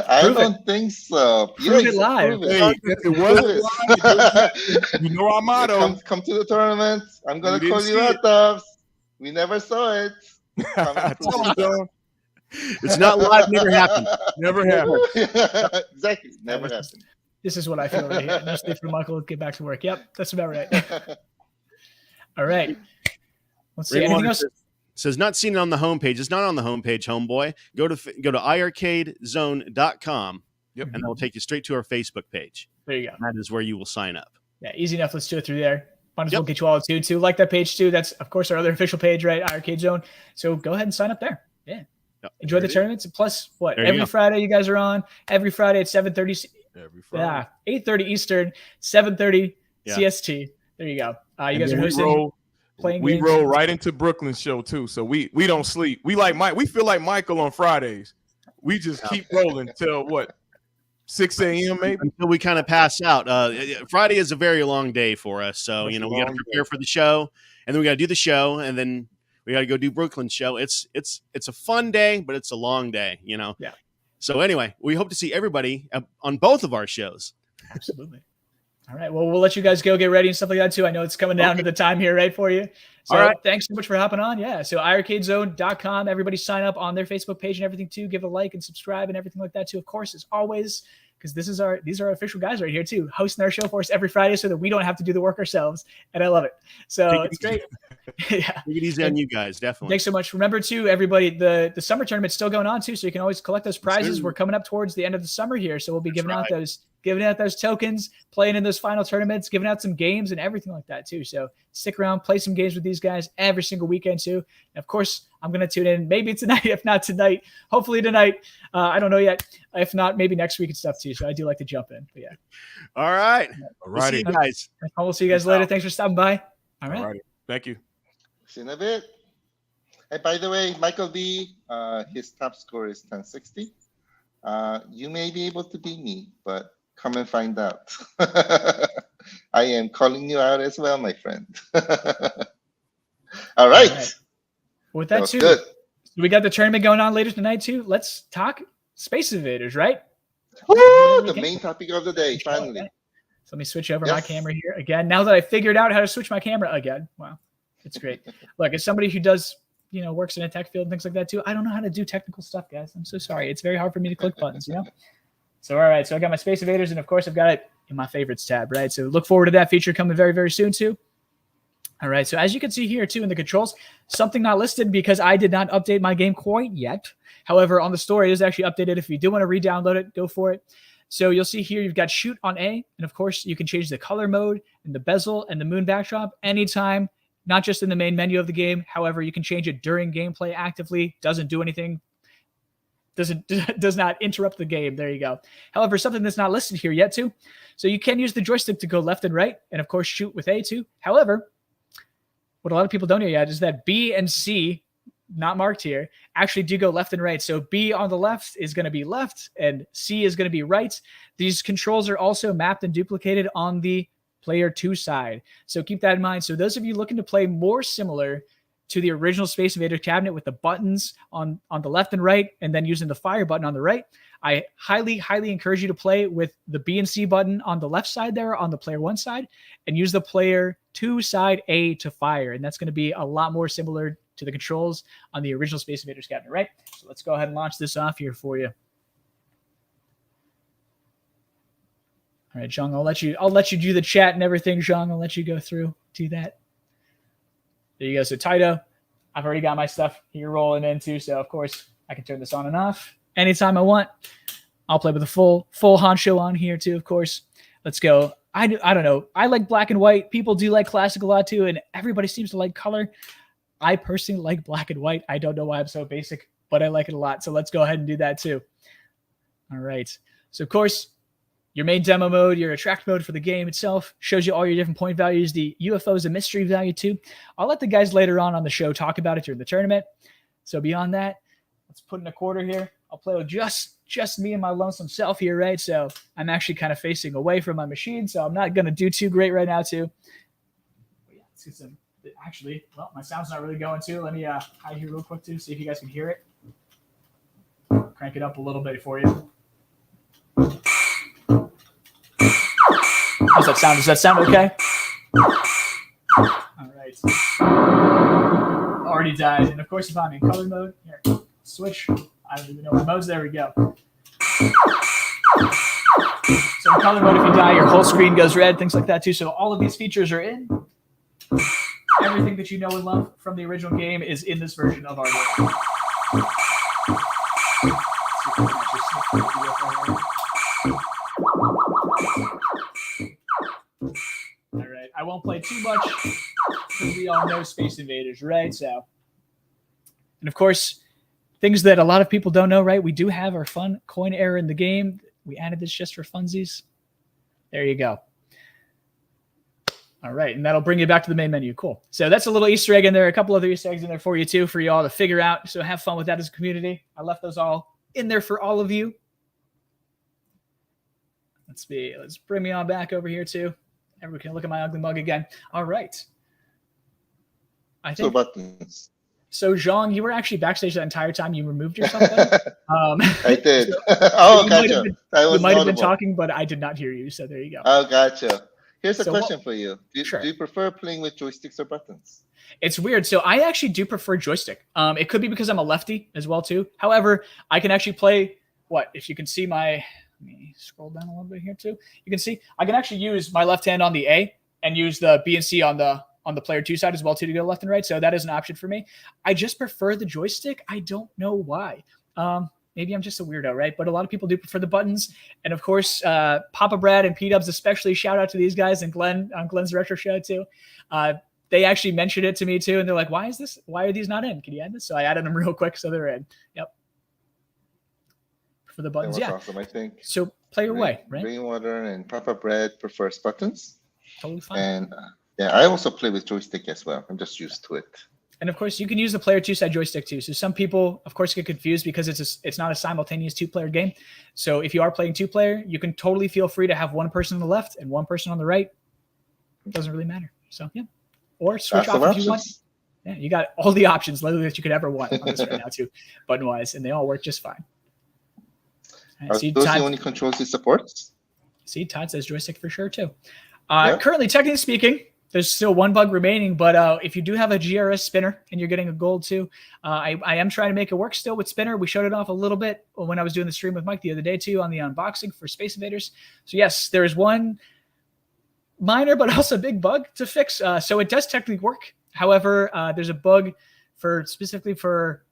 Speaker 5: I don't think so.
Speaker 4: Prove it live.
Speaker 5: Prove it.
Speaker 6: Hey, it wasn't live. You know our motto.
Speaker 5: Come to the tournament. I'm going
Speaker 6: We
Speaker 5: to call
Speaker 6: didn't
Speaker 5: you
Speaker 6: see
Speaker 5: out, Dubs. We never saw it.
Speaker 6: I told you, John.
Speaker 3: It's not live, never happened.
Speaker 6: Never happened.
Speaker 5: Exactly. Never happened.
Speaker 4: This is what I feel right here. No sleep for Michael. Get back to work. Yep, that's about right. All right. Let's see. Anything else?
Speaker 3: Says not seen it on the homepage. It's not on the homepage, homeboy. Go to iiRcadezone.com.
Speaker 6: Yep.
Speaker 3: And that will take you straight to our Facebook page.
Speaker 4: There you go.
Speaker 3: And that is where you will sign up.
Speaker 4: Yeah, easy enough. Let's do it through there. Might as well get you all tuned to like that page too. That's of course our other official page, right? iiRcade Zone. So go ahead and sign up there. Yeah.
Speaker 3: Yep.
Speaker 4: Enjoy the tournaments. Plus, what?
Speaker 3: There you
Speaker 4: Every
Speaker 3: go.
Speaker 4: Friday you guys are on. Every Friday at 7:30.
Speaker 6: Every Friday.
Speaker 4: Yeah, 8:30 Eastern, 7:30
Speaker 3: Yeah.
Speaker 4: CST. There you go. You
Speaker 6: And
Speaker 4: guys are
Speaker 6: then
Speaker 4: hosting. Playing
Speaker 6: we
Speaker 4: games.
Speaker 6: roll right into Brooklyn's show too, so we don't sleep. We like Mike. We feel like Michael on Fridays. We just keep rolling till what 6 a.m. maybe
Speaker 3: Until we kind of pass out. Friday is a very long day for us, so
Speaker 6: That's
Speaker 3: we
Speaker 6: a
Speaker 3: got to
Speaker 6: long
Speaker 3: prepare for the show, and then we got to do the show, and then we got to go do Brooklyn's show. It's a fun day, but it's a long day, Yeah. So anyway, we hope to see everybody on both of our shows.
Speaker 4: Absolutely. All right. Well, we'll let you guys go get ready and stuff like that too. I know it's coming down to the time here, right, for you. So
Speaker 3: All right.
Speaker 4: Thanks so much for hopping on. Yeah. So iiRcadeZone.com. Everybody sign up on their Facebook page and everything too. Give a like and subscribe and everything like that too. Of course, as always, because these are our official guys right here too, hosting our show for us every Friday so that we don't have to do the work ourselves. And I love it. So it's great. Yeah.
Speaker 3: Take it easy on you guys, definitely.
Speaker 4: Thanks so much. Remember too, everybody, the summer tournament's still going on too, so you can always collect those prizes. We're coming up towards the end of the summer here, so we'll be giving out those tokens, playing in those final tournaments, giving out some games and everything like that too. So stick around, play some games with these guys every single weekend too. And of course, I'm going to tune in maybe tonight, if not tonight, hopefully tonight. I don't know yet. If not, maybe next week and stuff too. So I do like to jump in. But yeah.
Speaker 3: All right.
Speaker 6: All
Speaker 3: We'll see you
Speaker 6: righty.
Speaker 3: guys.
Speaker 4: We'll see you guys later. Thanks for stopping by. All right.
Speaker 6: All righty. Thank you.
Speaker 5: See you in a bit. Hey, by the way, Michael B, his top score is 1060. You may be able to beat me, but come and find out. I am calling you out as well, my friend. All right.
Speaker 4: With that too,
Speaker 5: Good.
Speaker 4: we got the tournament going on later tonight too. Let's talk Space Invaders, right?
Speaker 5: Woo, the main topic of the day, finally.
Speaker 4: So let me switch over my
Speaker 5: Yes.
Speaker 4: camera here again. Now that I figured out how to switch my camera again. Wow. It's great. Look, as somebody who does, works in a tech field and things like that too, I don't know how to do technical stuff, guys. I'm so sorry. It's very hard for me to click buttons, So, all right. So I got my Space Invaders, and of course I've got it in my favorites tab, right? So look forward to that feature coming very, very soon too. All right. So as you can see here too in the controls, something not listed because I did not update my game quite yet. However, on the store, it is actually updated. If you do want to re-download it, go for it. So you'll see here, you've got shoot on A. And of course, you can change the color mode and the bezel and the moon backdrop anytime, not just in the main menu of the game. However, you can change it during gameplay actively. Doesn't do anything. Does not interrupt the game. There you go. However, something that's not listed here yet too. So you can use the joystick to go left and right. And of course, shoot with A too. However, what a lot of people don't know yet is that B and C, not marked here, actually do go left and right. So B on the left is going to be left and C is going to be right. These controls are also mapped and duplicated on the player 2 side. So keep that in mind. So those of you looking to play more similar to the original Space Invader cabinet with the buttons on the left and right, and then using the fire button on the right, I highly, highly encourage you to play with the B and C button on the left side there on the player 1 side, and use the player 2 side A to fire. And that's going to be a lot more similar to the controls on the original Space Invaders cabinet, right? So let's go ahead and launch this off here for you. All right, Zhang, I'll let you do the chat and everything, Zhang. I'll let you go through, do that. There you go. So Taito, I've already got my stuff here rolling in too, so of course I can turn this on and off anytime I want. I'll play with the full honcho on here too, of course. Let's go. I don't know. I like black and white. People do like classic a lot too, and everybody seems to like color. I personally like black and white. I don't know why I'm so basic, but I like it a lot. So let's go ahead and do that too. All right. So of course, your main demo mode, your attract mode for the game itself shows you all your different point values. The UFO is a mystery value too. I'll let the guys later on the show talk about it during the tournament. So beyond that, let's put in a quarter here. I'll play with just me and my lonesome self here, right? So I'm actually kind of facing away from my machine, so I'm not going to do too great right now too. But yeah, let's get some. Actually, well, my sound's not really going too. Let me hide here real quick too, see if you guys can hear it. Crank it up a little bit for you. How's that sound? Does that sound okay? All right. Already died. And of course, if I'm in color mode, here, switch. I don't even know my modes. There we go. So in color mode, if you die, your whole screen goes red, things like that too. So all of these features are in. Everything that you know and love from the original game is in this version of our game. All right, I won't play too much because we all know Space Invaders, right? So, and of course, things that a lot of people don't know, right? We do have our fun coin error in the game. We added this just for funsies. There you go. All right, and that'll bring you back to the main menu. Cool. So that's a little Easter egg in there. A couple other Easter eggs in there for you too, for you all to figure out. So have fun with that as a community. I left those all in there for all of you. Let's bring me on back over here too. Everyone can look at my ugly mug again. All right. I think.
Speaker 5: Buttons.
Speaker 4: So, Zhang, you were actually backstage that entire time. You removed yourself.
Speaker 5: I did.
Speaker 4: So
Speaker 5: Oh, gotcha.
Speaker 4: You might have been talking, but I did not hear you. So there you go.
Speaker 5: Oh, gotcha. Here's a
Speaker 4: So
Speaker 5: question for you. Do
Speaker 4: Sure.
Speaker 5: you prefer playing with joysticks or buttons?
Speaker 4: It's weird. So I actually do prefer joystick. It could be because I'm a lefty as well too. However, I can actually play if you can see my, let me scroll down a little bit here too. You can see I can actually use my left hand on the A and use the B and C on the player 2 side as well too to go left and right. So that is an option for me. I just prefer the joystick. I don't know why. Maybe I'm just a weirdo, right? But a lot of people do prefer the buttons. And of course, Papa Brad and P-Dubs especially, shout out to these guys, and Glenn on Glenn's Retro Show too. They actually mentioned it to me too. And they're like, why are these not in? Can you add this? So I added them real quick. So they're in. Yep. For the buttons.
Speaker 5: That was
Speaker 4: Yeah.
Speaker 5: awesome, I think.
Speaker 4: So play your way, right?
Speaker 5: Rainwater and Papa Bread prefers buttons.
Speaker 4: Totally fine.
Speaker 5: And yeah, I also play with joystick as well. I'm just used to it.
Speaker 4: And of course, you can use the player 2 side joystick too. So some people, of course, get confused because it's not a simultaneous 2-player game. So if you are playing 2-player, you can totally feel free to have one person on the left and one person on the right. It doesn't really matter. So yeah, or switch off if you want. Yeah, you got all the options literally that you could ever want on this right now too, button wise, and they all work just fine.
Speaker 5: Are those the only controls it supports?
Speaker 4: See, Todd says joystick for sure too.
Speaker 5: Yep.
Speaker 4: Currently, technically speaking, there's still one bug remaining, but if you do have a GRS spinner and you're getting a gold too, I am trying to make it work still with spinner. We showed it off a little bit when I was doing the stream with Mike the other day too on the unboxing for Space Invaders. So yes, there is one minor but also big bug to fix. So it does technically work. However, there's a bug specifically for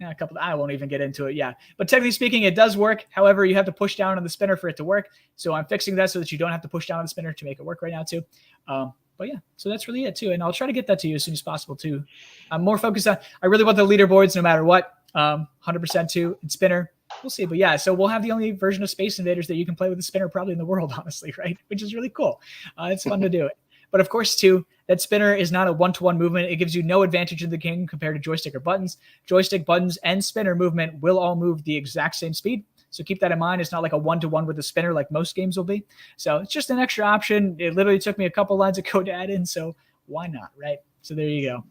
Speaker 4: a couple. I won't even get into it. Yeah, but technically speaking, it does work. However, you have to push down on the spinner for it to work. So I'm fixing that so that you don't have to push down on the spinner to make it work right now too. But yeah, so that's really it too. And I'll try to get that to you as soon as possible too. I'm more focused on, I really want the leaderboards no matter what, 100% too, and spinner. We'll see. But yeah, so we'll have the only version of Space Invaders that you can play with the spinner probably in the world, honestly, right? Which is really cool. It's fun to do it. But of course too, that spinner is not a one-to-one movement. It gives you no advantage in the game compared to joystick or buttons. Joystick, buttons, and spinner movement will all move the exact same speed. So keep that in mind. It's not like a one-to-one with the spinner like most games will be. So it's just an extra option. It literally took me a couple lines of code to add in, so why not, right? So there you go.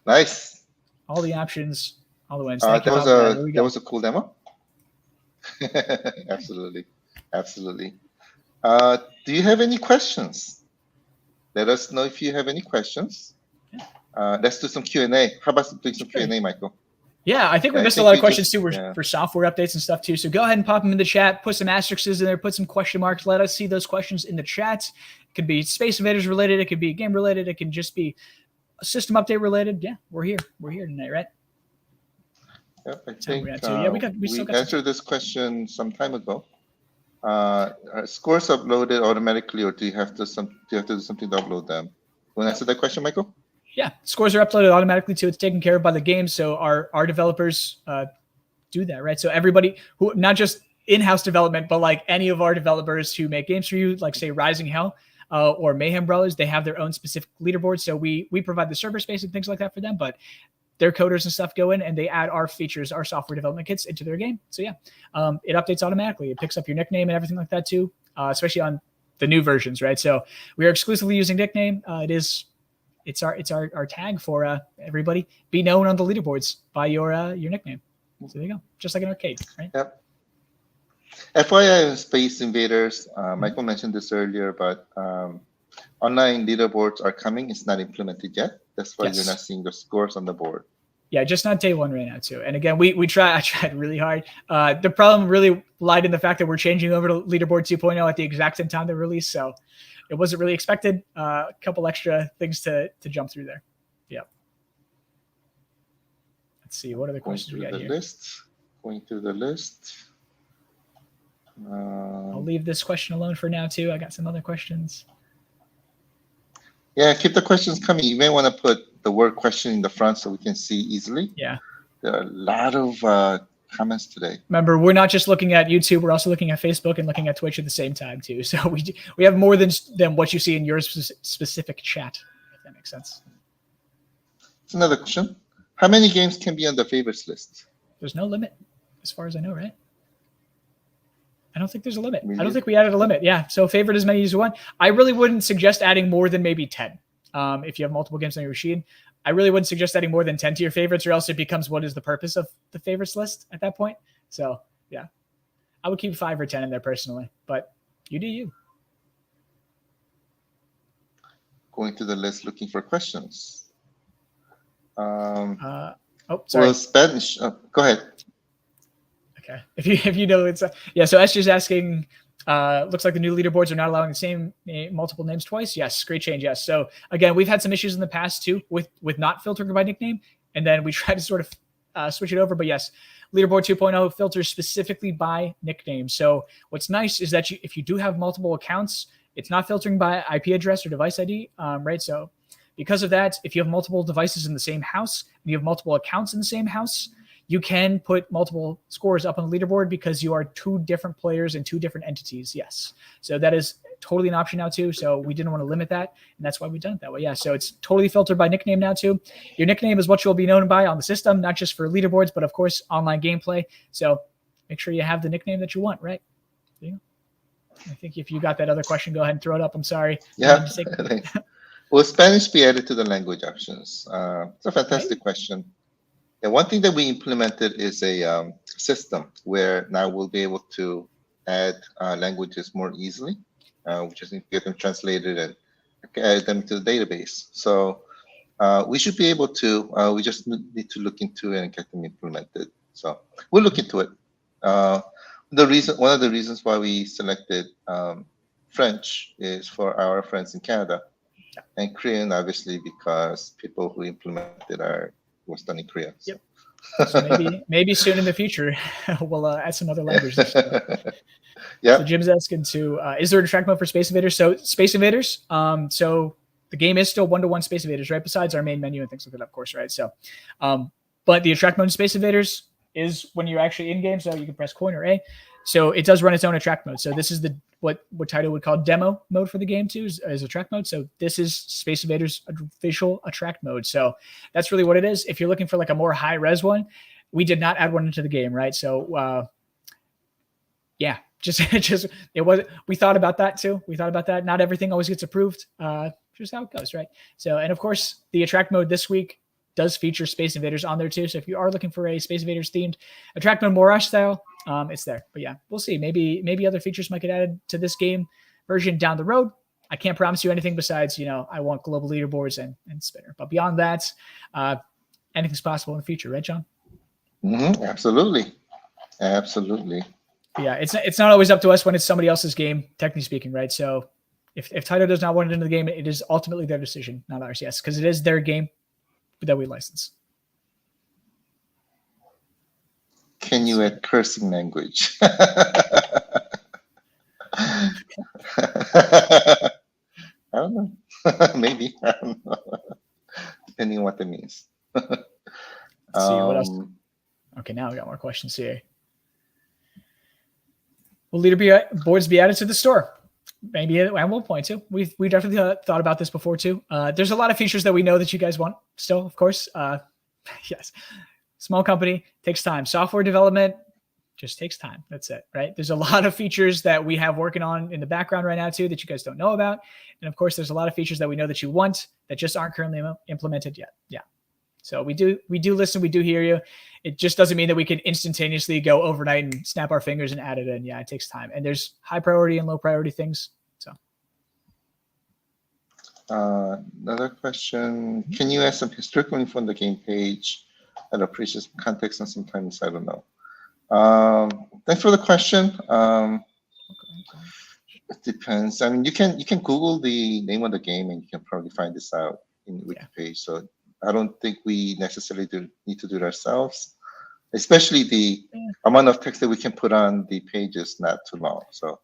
Speaker 5: Nice.
Speaker 4: All the options, all the wins.
Speaker 5: That was a cool demo. Absolutely. Absolutely. Do you have any questions? Let us know if you have any questions. Let's do some Q&A. How about doing some Q&A, Michael?
Speaker 4: Yeah, I think we missed a lot of questions too for software updates and stuff too. So go ahead and pop them in the chat, put some asterisks in there, put some question marks. Let us see those questions in the chat. It could be Space Invaders related. It could be game related. It can just be system update related, yeah, we're here. We're here tonight, right?
Speaker 5: Yep, I
Speaker 4: Time
Speaker 5: think
Speaker 4: we got to. Yeah, we still got some
Speaker 5: answered this question some time ago. Are scores uploaded automatically, or do you have to do something to upload them? You want to answer that question, Michael?
Speaker 4: Yeah, scores are uploaded automatically too. It's taken care of by the game, so our developers do that, right? So everybody who, not just in-house development, but like any of our developers who make games for you, like say Rising Hell or Mayhem Brothers, they have their own specific leaderboard. So we provide the server space and things like that for them, but their coders and stuff go in and they add our features, our software development kits into their game. So yeah, it updates automatically. It picks up your nickname and everything like that too, especially on the new versions, right? So we are exclusively using nickname. It's our tag for everybody. Be known on the leaderboards by your nickname. So there you go, just like an arcade, right?
Speaker 5: Yep. FYI, Space Invaders. Michael mentioned this earlier, but online leaderboards are coming. It's not implemented yet. That's why you're not seeing the scores on the board.
Speaker 4: Yeah, just not day one right now too. And again, I tried really hard. The problem really lied in the fact that we're changing over to leaderboard 2.0 at the exact same time they released. So it wasn't really expected. A couple extra things to jump through there. Yeah. Let's see, what other questions we got here?
Speaker 5: Going through the list.
Speaker 4: I'll leave this question alone for now too. I got some other questions.
Speaker 5: Yeah, keep the questions coming. You may want to put the word question in the front so we can see easily.
Speaker 4: Yeah.
Speaker 5: There are a lot of comments today.
Speaker 4: Remember, we're not just looking at YouTube. We're also looking at Facebook and looking at Twitch at the same time too. So we have more than what you see in your specific chat, if that makes sense.
Speaker 5: It's another question. How many games can be on the favorites list?
Speaker 4: There's no limit, as far as I know, right? I don't think there's a limit.
Speaker 5: Really?
Speaker 4: I don't think we added a limit. Yeah. So favorite as many as you want. I really wouldn't suggest adding more than maybe 10. If you have multiple games on your machine, I really wouldn't suggest adding more than 10 to your favorites, or else it becomes what is the purpose of the favorites list at that point. So yeah, I would keep 5 or 10 in there personally, but you do you.
Speaker 5: Going to the list looking for questions.
Speaker 4: Sorry.
Speaker 5: Well, Spanish. Go ahead.
Speaker 4: Okay. If you know, it's yeah. So Esther's asking, looks like the new leaderboards are not allowing the same multiple names twice. Yes. Great change. Yes. So again, we've had some issues in the past too with not filtering by nickname. And then we tried to sort of switch it over, but yes, leaderboard 2.0 filters specifically by nickname. So what's nice is that if you do have multiple accounts, it's not filtering by IP address or device ID. Right. So because of that, if you have multiple devices in the same house and you have multiple accounts in the same house, you can put multiple scores up on the leaderboard because you are 2 different players and 2 different entities. Yes. So that is totally an option now too. So we didn't want to limit that. And that's why we've done it that way. Yeah. So it's totally filtered by nickname now too. Your nickname is what you'll be known by on the system, not just for leaderboards, but of course, online gameplay. So make sure you have the nickname that you want, right? There you go. I think if you got that other question, go ahead and throw it up. I'm sorry.
Speaker 5: Yeah. Will Spanish be added to the language options? It's a fantastic question. And one thing that we implemented is a system where now we'll be able to add languages more easily, which is get them translated and add them to the database. So we should be able to, we just need to look into it and get them implemented. So we'll look into it. One of the reasons why we selected French is for our friends in Canada, and Korean, obviously, because people who implemented was done in Korea.
Speaker 4: Yep. So maybe soon in the future, we'll add some other languages.
Speaker 5: Yeah.
Speaker 4: So Jim's asking is there a track mode for Space Invaders? So Space Invaders, so the game is still 1-to-1 Space Invaders, right? Besides our main menu and things like that, of course, right? So, but the attract mode in Space Invaders is when you're actually in game, so you can press coin or A. So it does run its own attract mode. So this is what Taito would call demo mode for the game too, is attract mode. So this is Space Invaders official attract mode. So that's really what it is. If you're looking for like a more high res one, we did not add one into the game, right? So yeah, just it was. We thought about that too. We thought about that. Not everything always gets approved. Just how it goes, right? So, and of course, the attract mode this week does feature Space Invaders on there too. So if you are looking for a Space Invaders themed attract mode Morash style, it's there. But yeah, we'll see. Maybe other features might get added to this game version down the road. I can't promise you anything besides, I want global leaderboards and spinner. But beyond that, anything's possible in the future, right, John?
Speaker 5: Mm-hmm. Absolutely. Absolutely.
Speaker 4: Yeah, it's not always up to us when it's somebody else's game, technically speaking, right? So If Taito does not want it into the game, it is ultimately their decision, not ours. Yes, because it is their game that we license.
Speaker 5: Can you add cursing language? I don't know. Maybe. I don't know. Depending on what that means.
Speaker 4: Let's see what else. Okay, now we got more questions here. Will leaderboards be added to the store? Maybe at one point too. We definitely thought about this before too. There's a lot of features that we know that you guys want still, of course. Yes. Small company, takes time. Software development just takes time. That's it, right? There's a lot of features that we have working on in the background right now too that you guys don't know about. And of course, there's a lot of features that we know that you want that just aren't currently implemented yet. Yeah. So we do listen, we do hear you. It just doesn't mean that we can instantaneously go overnight and snap our fingers and add it in. Yeah, it takes time. And there's high priority and low priority things. So
Speaker 5: another question. Can you add some historical info on the game page that appreciates context and sometimes I don't know. Thanks for the question. It depends. I mean, you can Google the name of the game and you can probably find this out in the wiki page. So I don't think we necessarily need to do it ourselves, especially the amount of text that we can put on the page is not too long. So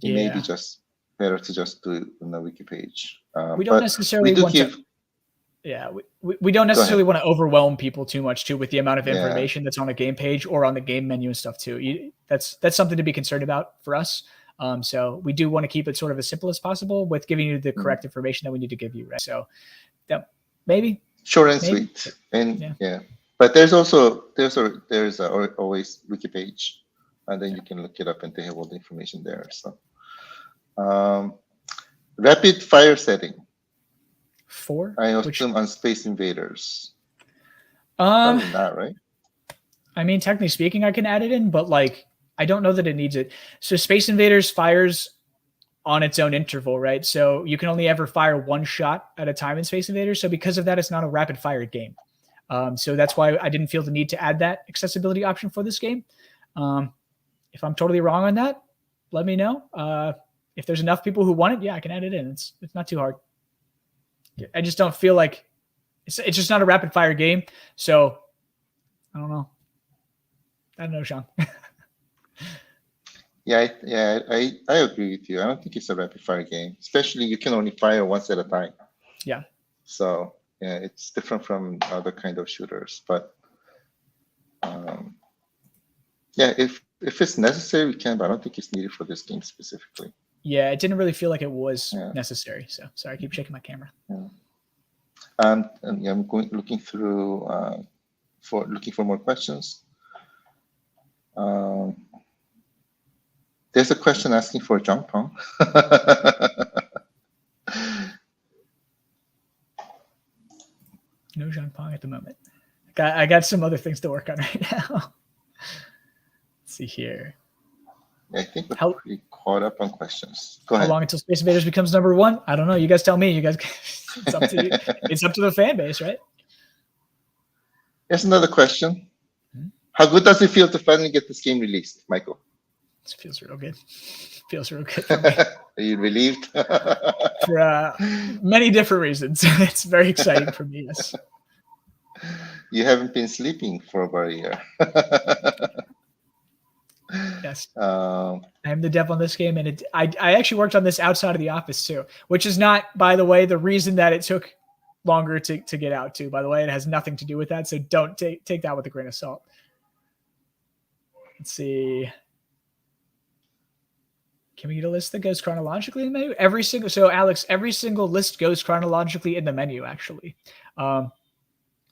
Speaker 5: it may be just better to just do it on the wiki page.
Speaker 4: We don't necessarily want to. Yeah, we don't necessarily want to overwhelm people too much too with the amount of information that's on a game page or on the game menu and stuff too. That's something to be concerned about for us. So we do want to keep it sort of as simple as possible with giving you the correct information that we need to give you. Right. So maybe
Speaker 5: short and sweet. And but there's always wiki page, and then you can look it up and they have all the information there. So rapid fire setting. I assume on Space Invaders. Probably not, right?
Speaker 4: I mean, technically speaking, I can add it in, but like I don't know that it needs it. So Space Invaders fires on its own interval, right? So you can only ever fire one shot at a time in Space Invaders. So because of that, it's not a rapid fire game. So that's why I didn't feel the need to add that accessibility option for this game. If I'm totally wrong on that, let me know. If there's enough people who want it, I can add it in. It's not too hard. I just don't feel like it's just not a rapid fire game. So I don't know. I don't know, Sean.
Speaker 5: I agree with you. I don't think it's a rapid fire game, especially you can only fire once at a time.
Speaker 4: Yeah.
Speaker 5: So it's different from other kind of shooters. But if it's necessary, we can. But I don't think it's needed for this game specifically.
Speaker 4: Yeah, it didn't really feel like it was necessary. So sorry, I keep checking my camera.
Speaker 5: Yeah. I'm looking through for more questions. There's a question asking for Jungpong.
Speaker 4: No Jungpong at the moment. I got some other things to work on right now. Let's see here.
Speaker 5: I think we're pretty caught up on questions. Go ahead.
Speaker 4: How long until Space Invaders becomes #1? I don't know. You guys tell me. You guys, it's up to you. It's up to the fan base, right?
Speaker 5: Here's another question. How good does it feel to finally get this game released, Michael?
Speaker 4: It feels real good. Feels real good for me.
Speaker 5: Are you relieved?
Speaker 4: For many different reasons. It's very exciting for me. Yes.
Speaker 5: You haven't been sleeping for about a year.
Speaker 4: Yes. I'm the dev on this game, and I actually worked on this outside of the office too, which is not, by the way, the reason that it took longer to get out too. By the way, it has nothing to do with that, so don't take that with a grain of salt. Let's see. Can we get a list that goes chronologically in the menu? So Alex, every single list goes chronologically in the menu, actually.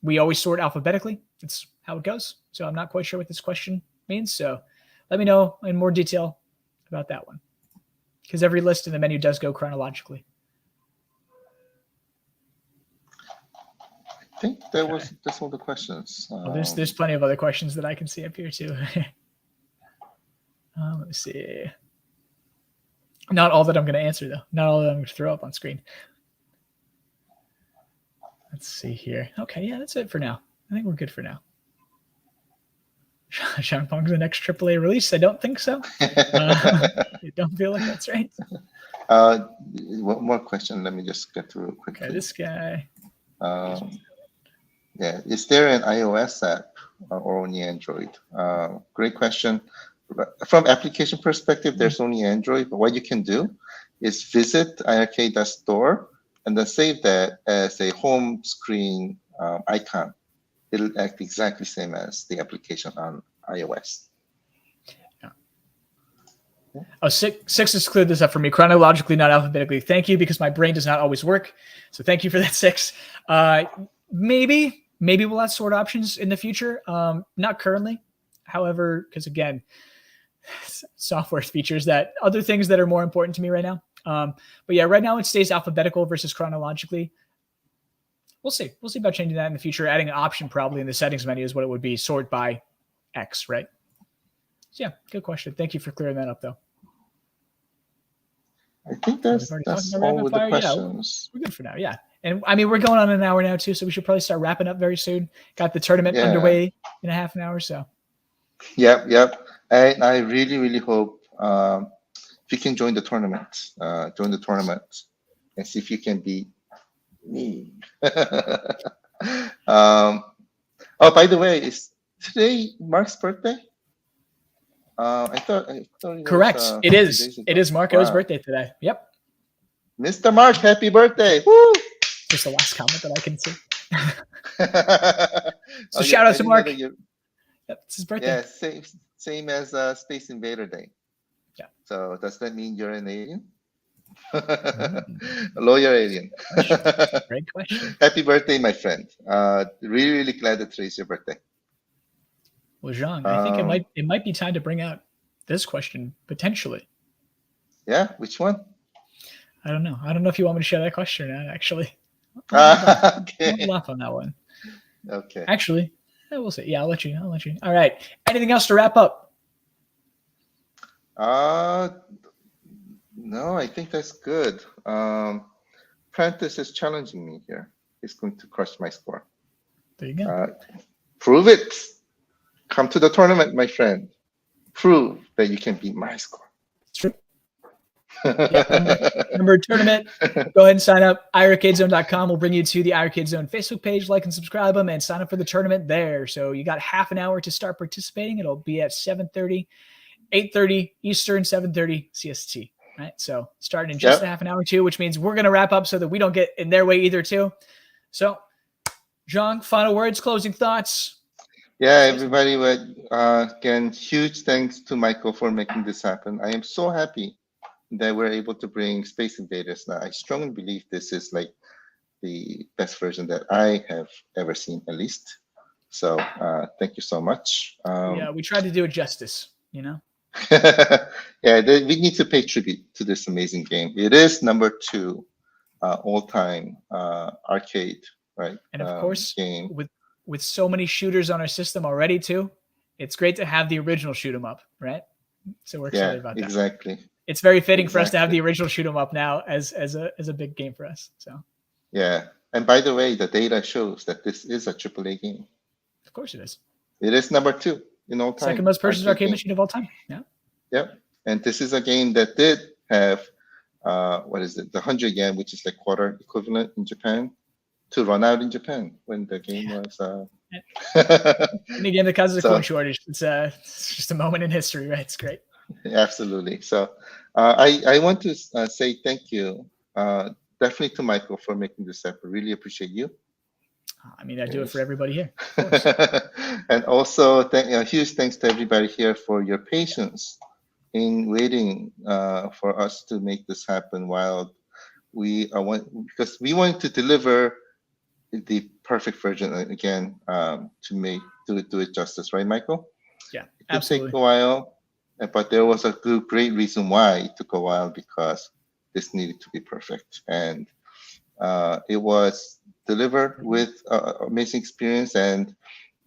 Speaker 4: We always sort alphabetically. That's how it goes. So I'm not quite sure what this question means. So let me know in more detail about that one. Because every list in the menu does go chronologically.
Speaker 5: I think that's all the questions.
Speaker 4: Well, there's plenty of other questions that I can see up here too. Let me see. Not all that I'm going to answer, though. Not all that I'm going to throw up on screen. Let's see here. Okay, yeah, that's it for now. I think we're good for now. Shanpong's the next AAA release. I don't think so. I don't feel like that's right.
Speaker 5: One more question. Let me just get through quickly.
Speaker 4: Okay, this guy.
Speaker 5: Yeah, is there an iOS app or only Android? Great question. From application perspective, there's only Android, but what you can do is visit iiRcade.store and then save that as a home screen icon. It'll act exactly same as the application on iOS.
Speaker 4: Oh, six has cleared this up for me chronologically, not alphabetically. Thank you, because my brain does not always work. So thank you for that, 6. Maybe we'll have sword options in the future. Not currently, however, because again, software features that other things that are more important to me right now. But yeah, right now it stays alphabetical versus chronologically. We'll see. We'll see about changing that in the future. Adding an option probably in the settings menu is what it would be. Sort by X, right? So yeah, good question. Thank you for clearing that up, though.
Speaker 5: I think that's all with the questions.
Speaker 4: Yeah, we're good for now. Yeah. And I mean, we're going on an hour now too, so we should probably start wrapping up very soon. Got the tournament underway in a half an hour, so.
Speaker 5: Yep. And I really hope if you can join the tournament, and see if you can beat me. Oh, by the way, is today Mark's birthday? I thought
Speaker 4: correct. It is. It is Marco's birthday today. Yep.
Speaker 5: Mr. Mark, happy birthday! Woo!
Speaker 4: Just the last comment that I can see. So shout out to Mark. Yep, it's his birthday.
Speaker 5: Yeah, same as Space Invader Day.
Speaker 4: Yeah.
Speaker 5: So does that mean you're an alien? A lawyer alien.
Speaker 4: Great question.
Speaker 5: Happy birthday, my friend. Really glad that today's your birthday.
Speaker 4: Well, Jean, I think it might be time to bring out this question potentially.
Speaker 5: Yeah, which one?
Speaker 4: I don't know. I don't know if you want me to share that question or not, actually.
Speaker 5: Okay.
Speaker 4: I'll laugh on that one.
Speaker 5: Okay.
Speaker 4: Actually, we'll see. Yeah, I'll let you. All right. Anything else to wrap up?
Speaker 5: No, I think that's good. Prentice is challenging me here. He's going to crush my score.
Speaker 4: There you go.
Speaker 5: Prove it. Come to the tournament, my friend. Prove that you can beat my score.
Speaker 4: It's true. Remember tournament, go ahead and sign up. iiRcadeZone.com will bring you to the iiRcade Zone Facebook page. Like and subscribe them and sign up for the tournament there. So you got half an hour to start participating. It'll be at 7:30, 8:30 Eastern, 7:30 CST. Right. So starting in just a half an hour too, which means we're going to wrap up so that we don't get in their way either too. So Jean, final words, closing thoughts.
Speaker 5: Yeah, everybody, again, huge thanks to Michael for making this happen. I am so happy that we're able to bring Space Invaders now. I strongly believe this is like the best version that I have ever seen, at least. So thank you so much.
Speaker 4: Yeah, we tried to do it justice, you know?
Speaker 5: Yeah, we need to pay tribute to this amazing game. It is number 2 all-time arcade, right?
Speaker 4: And of course,
Speaker 5: game.
Speaker 4: With so many shooters on our system already too, it's great to have the original shoot 'em up, right? So we're excited about that.
Speaker 5: Exactly.
Speaker 4: It's very fitting for us to have the original shoot 'em up now as a big game for us. So
Speaker 5: yeah, and by the way, the data shows that this is a AAA game.
Speaker 4: Of course it is.
Speaker 5: It is number 2 in all time.
Speaker 4: Second most purchased arcade machine of all time. Yeah.
Speaker 5: Yep. And this is a game that did have the 100 yen, which is like quarter equivalent in Japan, to run out in Japan when the game was.
Speaker 4: Any game that causes a coin shortage, it's just a moment in history, right? It's great.
Speaker 5: Absolutely. So I want to say thank you, definitely to Michael for making this happen. Really appreciate you.
Speaker 4: I mean, I do it for everybody here.
Speaker 5: And also, huge thanks to everybody here for your patience in waiting for us to make this happen while because we want to deliver the perfect version again to do it justice, right, Michael?
Speaker 4: Yeah,
Speaker 5: it could
Speaker 4: absolutely.
Speaker 5: take a while, but there was a great reason why it took a while, because this needed to be perfect, and it was delivered with amazing experience, and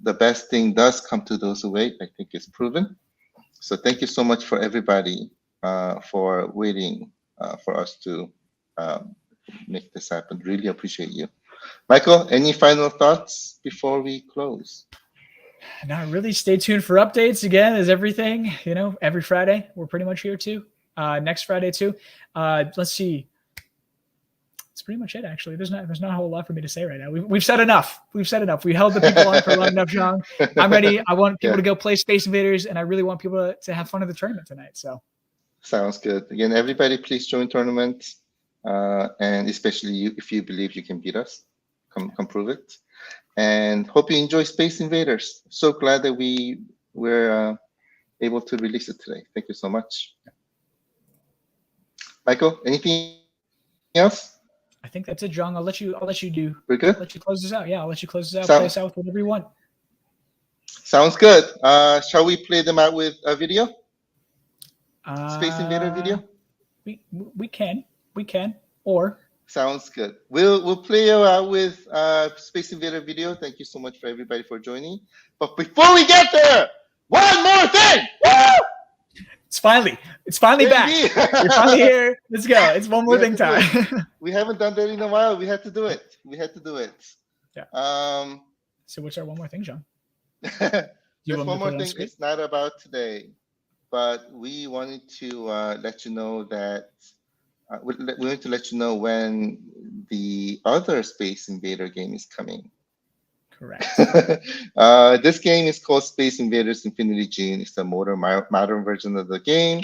Speaker 5: the best thing does come to those who wait. I think it's proven. So thank you so much for everybody for waiting for us to make this happen. Really appreciate you. Michael, any final thoughts before we close?
Speaker 4: Now, really stay tuned for updates again, as everything, every Friday. We're pretty much here too. Next Friday too. Let's see. That's pretty much it, actually. There's not a whole lot for me to say right now. We've said enough. We held the people on for long enough, John. I'm ready. I want people to go play Space Invaders, and I really want people to have fun at the tournament tonight. So
Speaker 5: sounds good. Again, everybody, please join tournaments, and especially you, if you believe you can beat us, come prove it. And hope you enjoy Space Invaders. So glad that we were able to release it today. Thank you so much. Michael, anything else?
Speaker 4: I think that's it, John. I'll let you do.
Speaker 5: We're good?
Speaker 4: I'll let you close this out. Yeah, I'll let you close this out. Play us out with whatever you want.
Speaker 5: Sounds good. Shall we play them out with a video? Space Invader video?
Speaker 4: We can. Or
Speaker 5: sounds good. We'll play you out with Space Invader video. Thank you so much for everybody for joining. But before we get there, one more thing. Woo!
Speaker 4: It's finally back. We're finally here. Let's go. It's one more thing time.
Speaker 5: We haven't done that in a while. We had to do it.
Speaker 4: Yeah. So what's our one more thing, John?
Speaker 5: There's one more thing. It's not about today, but we wanted to let you know that we wanted to let you know when the other Space Invader game is coming.
Speaker 4: Correct.
Speaker 5: This game is called Space Invaders Infinity Gene. It's a modern version of the game.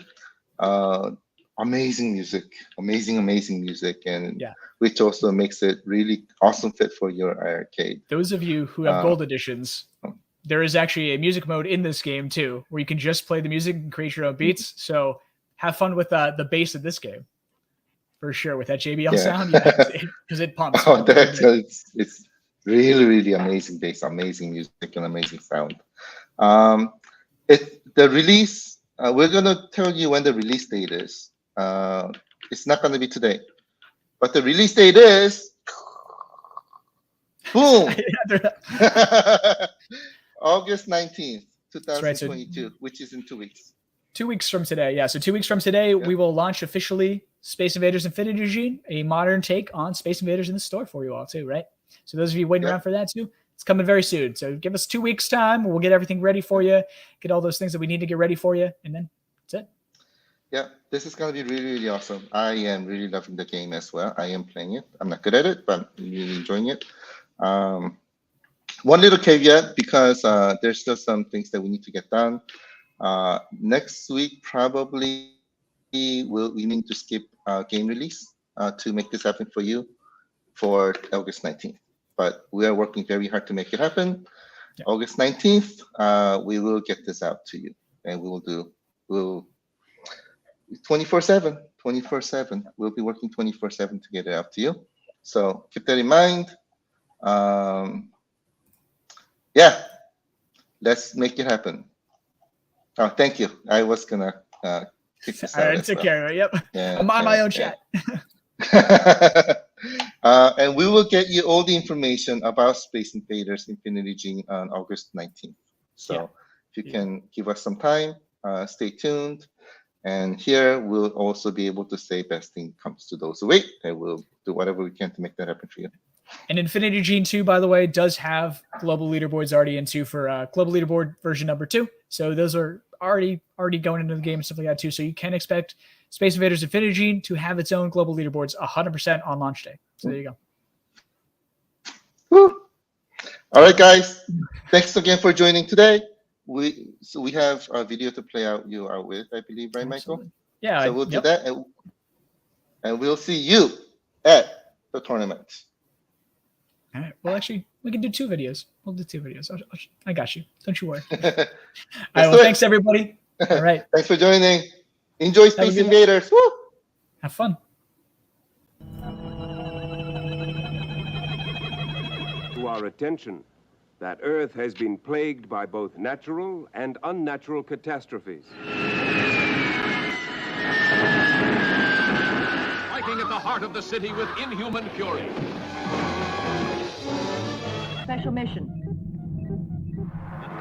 Speaker 5: Amazing music, amazing music, and which also makes it really awesome fit for your iiRcade.
Speaker 4: Those of you who have gold editions, there is actually a music mode in this game too, where you can just play the music and create your own beats. So have fun with the bass of this game, for sure. With that JBL sound, because it pumps.
Speaker 5: Oh, it's really amazing bass, amazing music, and amazing sound. The release, we're gonna tell you when the release date is. It's not gonna be today, but the release date is boom, August 19th, 2022, which is in 2 weeks.
Speaker 4: 2 weeks from today, yeah. So 2 weeks from today, we will launch officially Space Invaders Infinity Gene, a modern take on Space Invaders in the store for you all too, right? So those of you waiting around for that too, it's coming very soon. So give us 2 weeks time. We'll get everything ready for you, get all those things that we need to get ready for you, and then that's it. Yeah,
Speaker 5: this is going to be really awesome. I am really loving the game as well. I am playing it. I'm not good at it, but I'm really enjoying it. One little caveat, because there's still some things that we need to get done. Next week, probably we need to skip game release to make this happen for you for August 19th. But we are working very hard to make it happen. Yeah. August 19th, we will get this out to you, and we'll 24/7. We'll be working 24/7 to get it out to you. So keep that in mind. Let's make it happen. Oh, thank you. I was gonna kick this out.
Speaker 4: I took care of it. Yep. Yeah, I'm on my own chat.
Speaker 5: And we will get you all the information about Space Invaders Infinity Gene on August 19th. So if you can give us some time, stay tuned. And here we'll also be able to say best thing comes to those who wait, and we'll do whatever we can to make that happen for you.
Speaker 4: And Infinity Gene 2, by the way, does have global leaderboards already into for global leaderboard version number 2. So those are already going into the game and stuff like that too. So you can expect Space Invaders Infinity Gene to have its own global leaderboards 100% on launch day. So there you go.
Speaker 5: Woo. All right, guys. Thanks again for joining today. We have a video to play out with, I believe, right, Michael?
Speaker 4: Yeah.
Speaker 5: So we'll do that, and we'll see you at the tournament.
Speaker 4: All right. Well, actually, we can do 2 videos. We'll do 2 videos. I got you. Don't you worry. All right. Well, thanks, everybody. All right.
Speaker 5: Thanks for joining. Enjoy Space Invaders. Woo!
Speaker 4: Have fun.
Speaker 1: To our attention that Earth has been plagued by both natural and unnatural catastrophes.
Speaker 2: Fighting at the heart of the city with inhuman fury.
Speaker 7: Special mission.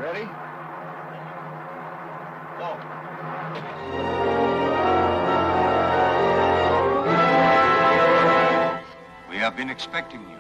Speaker 2: Ready? Go. We have been expecting you.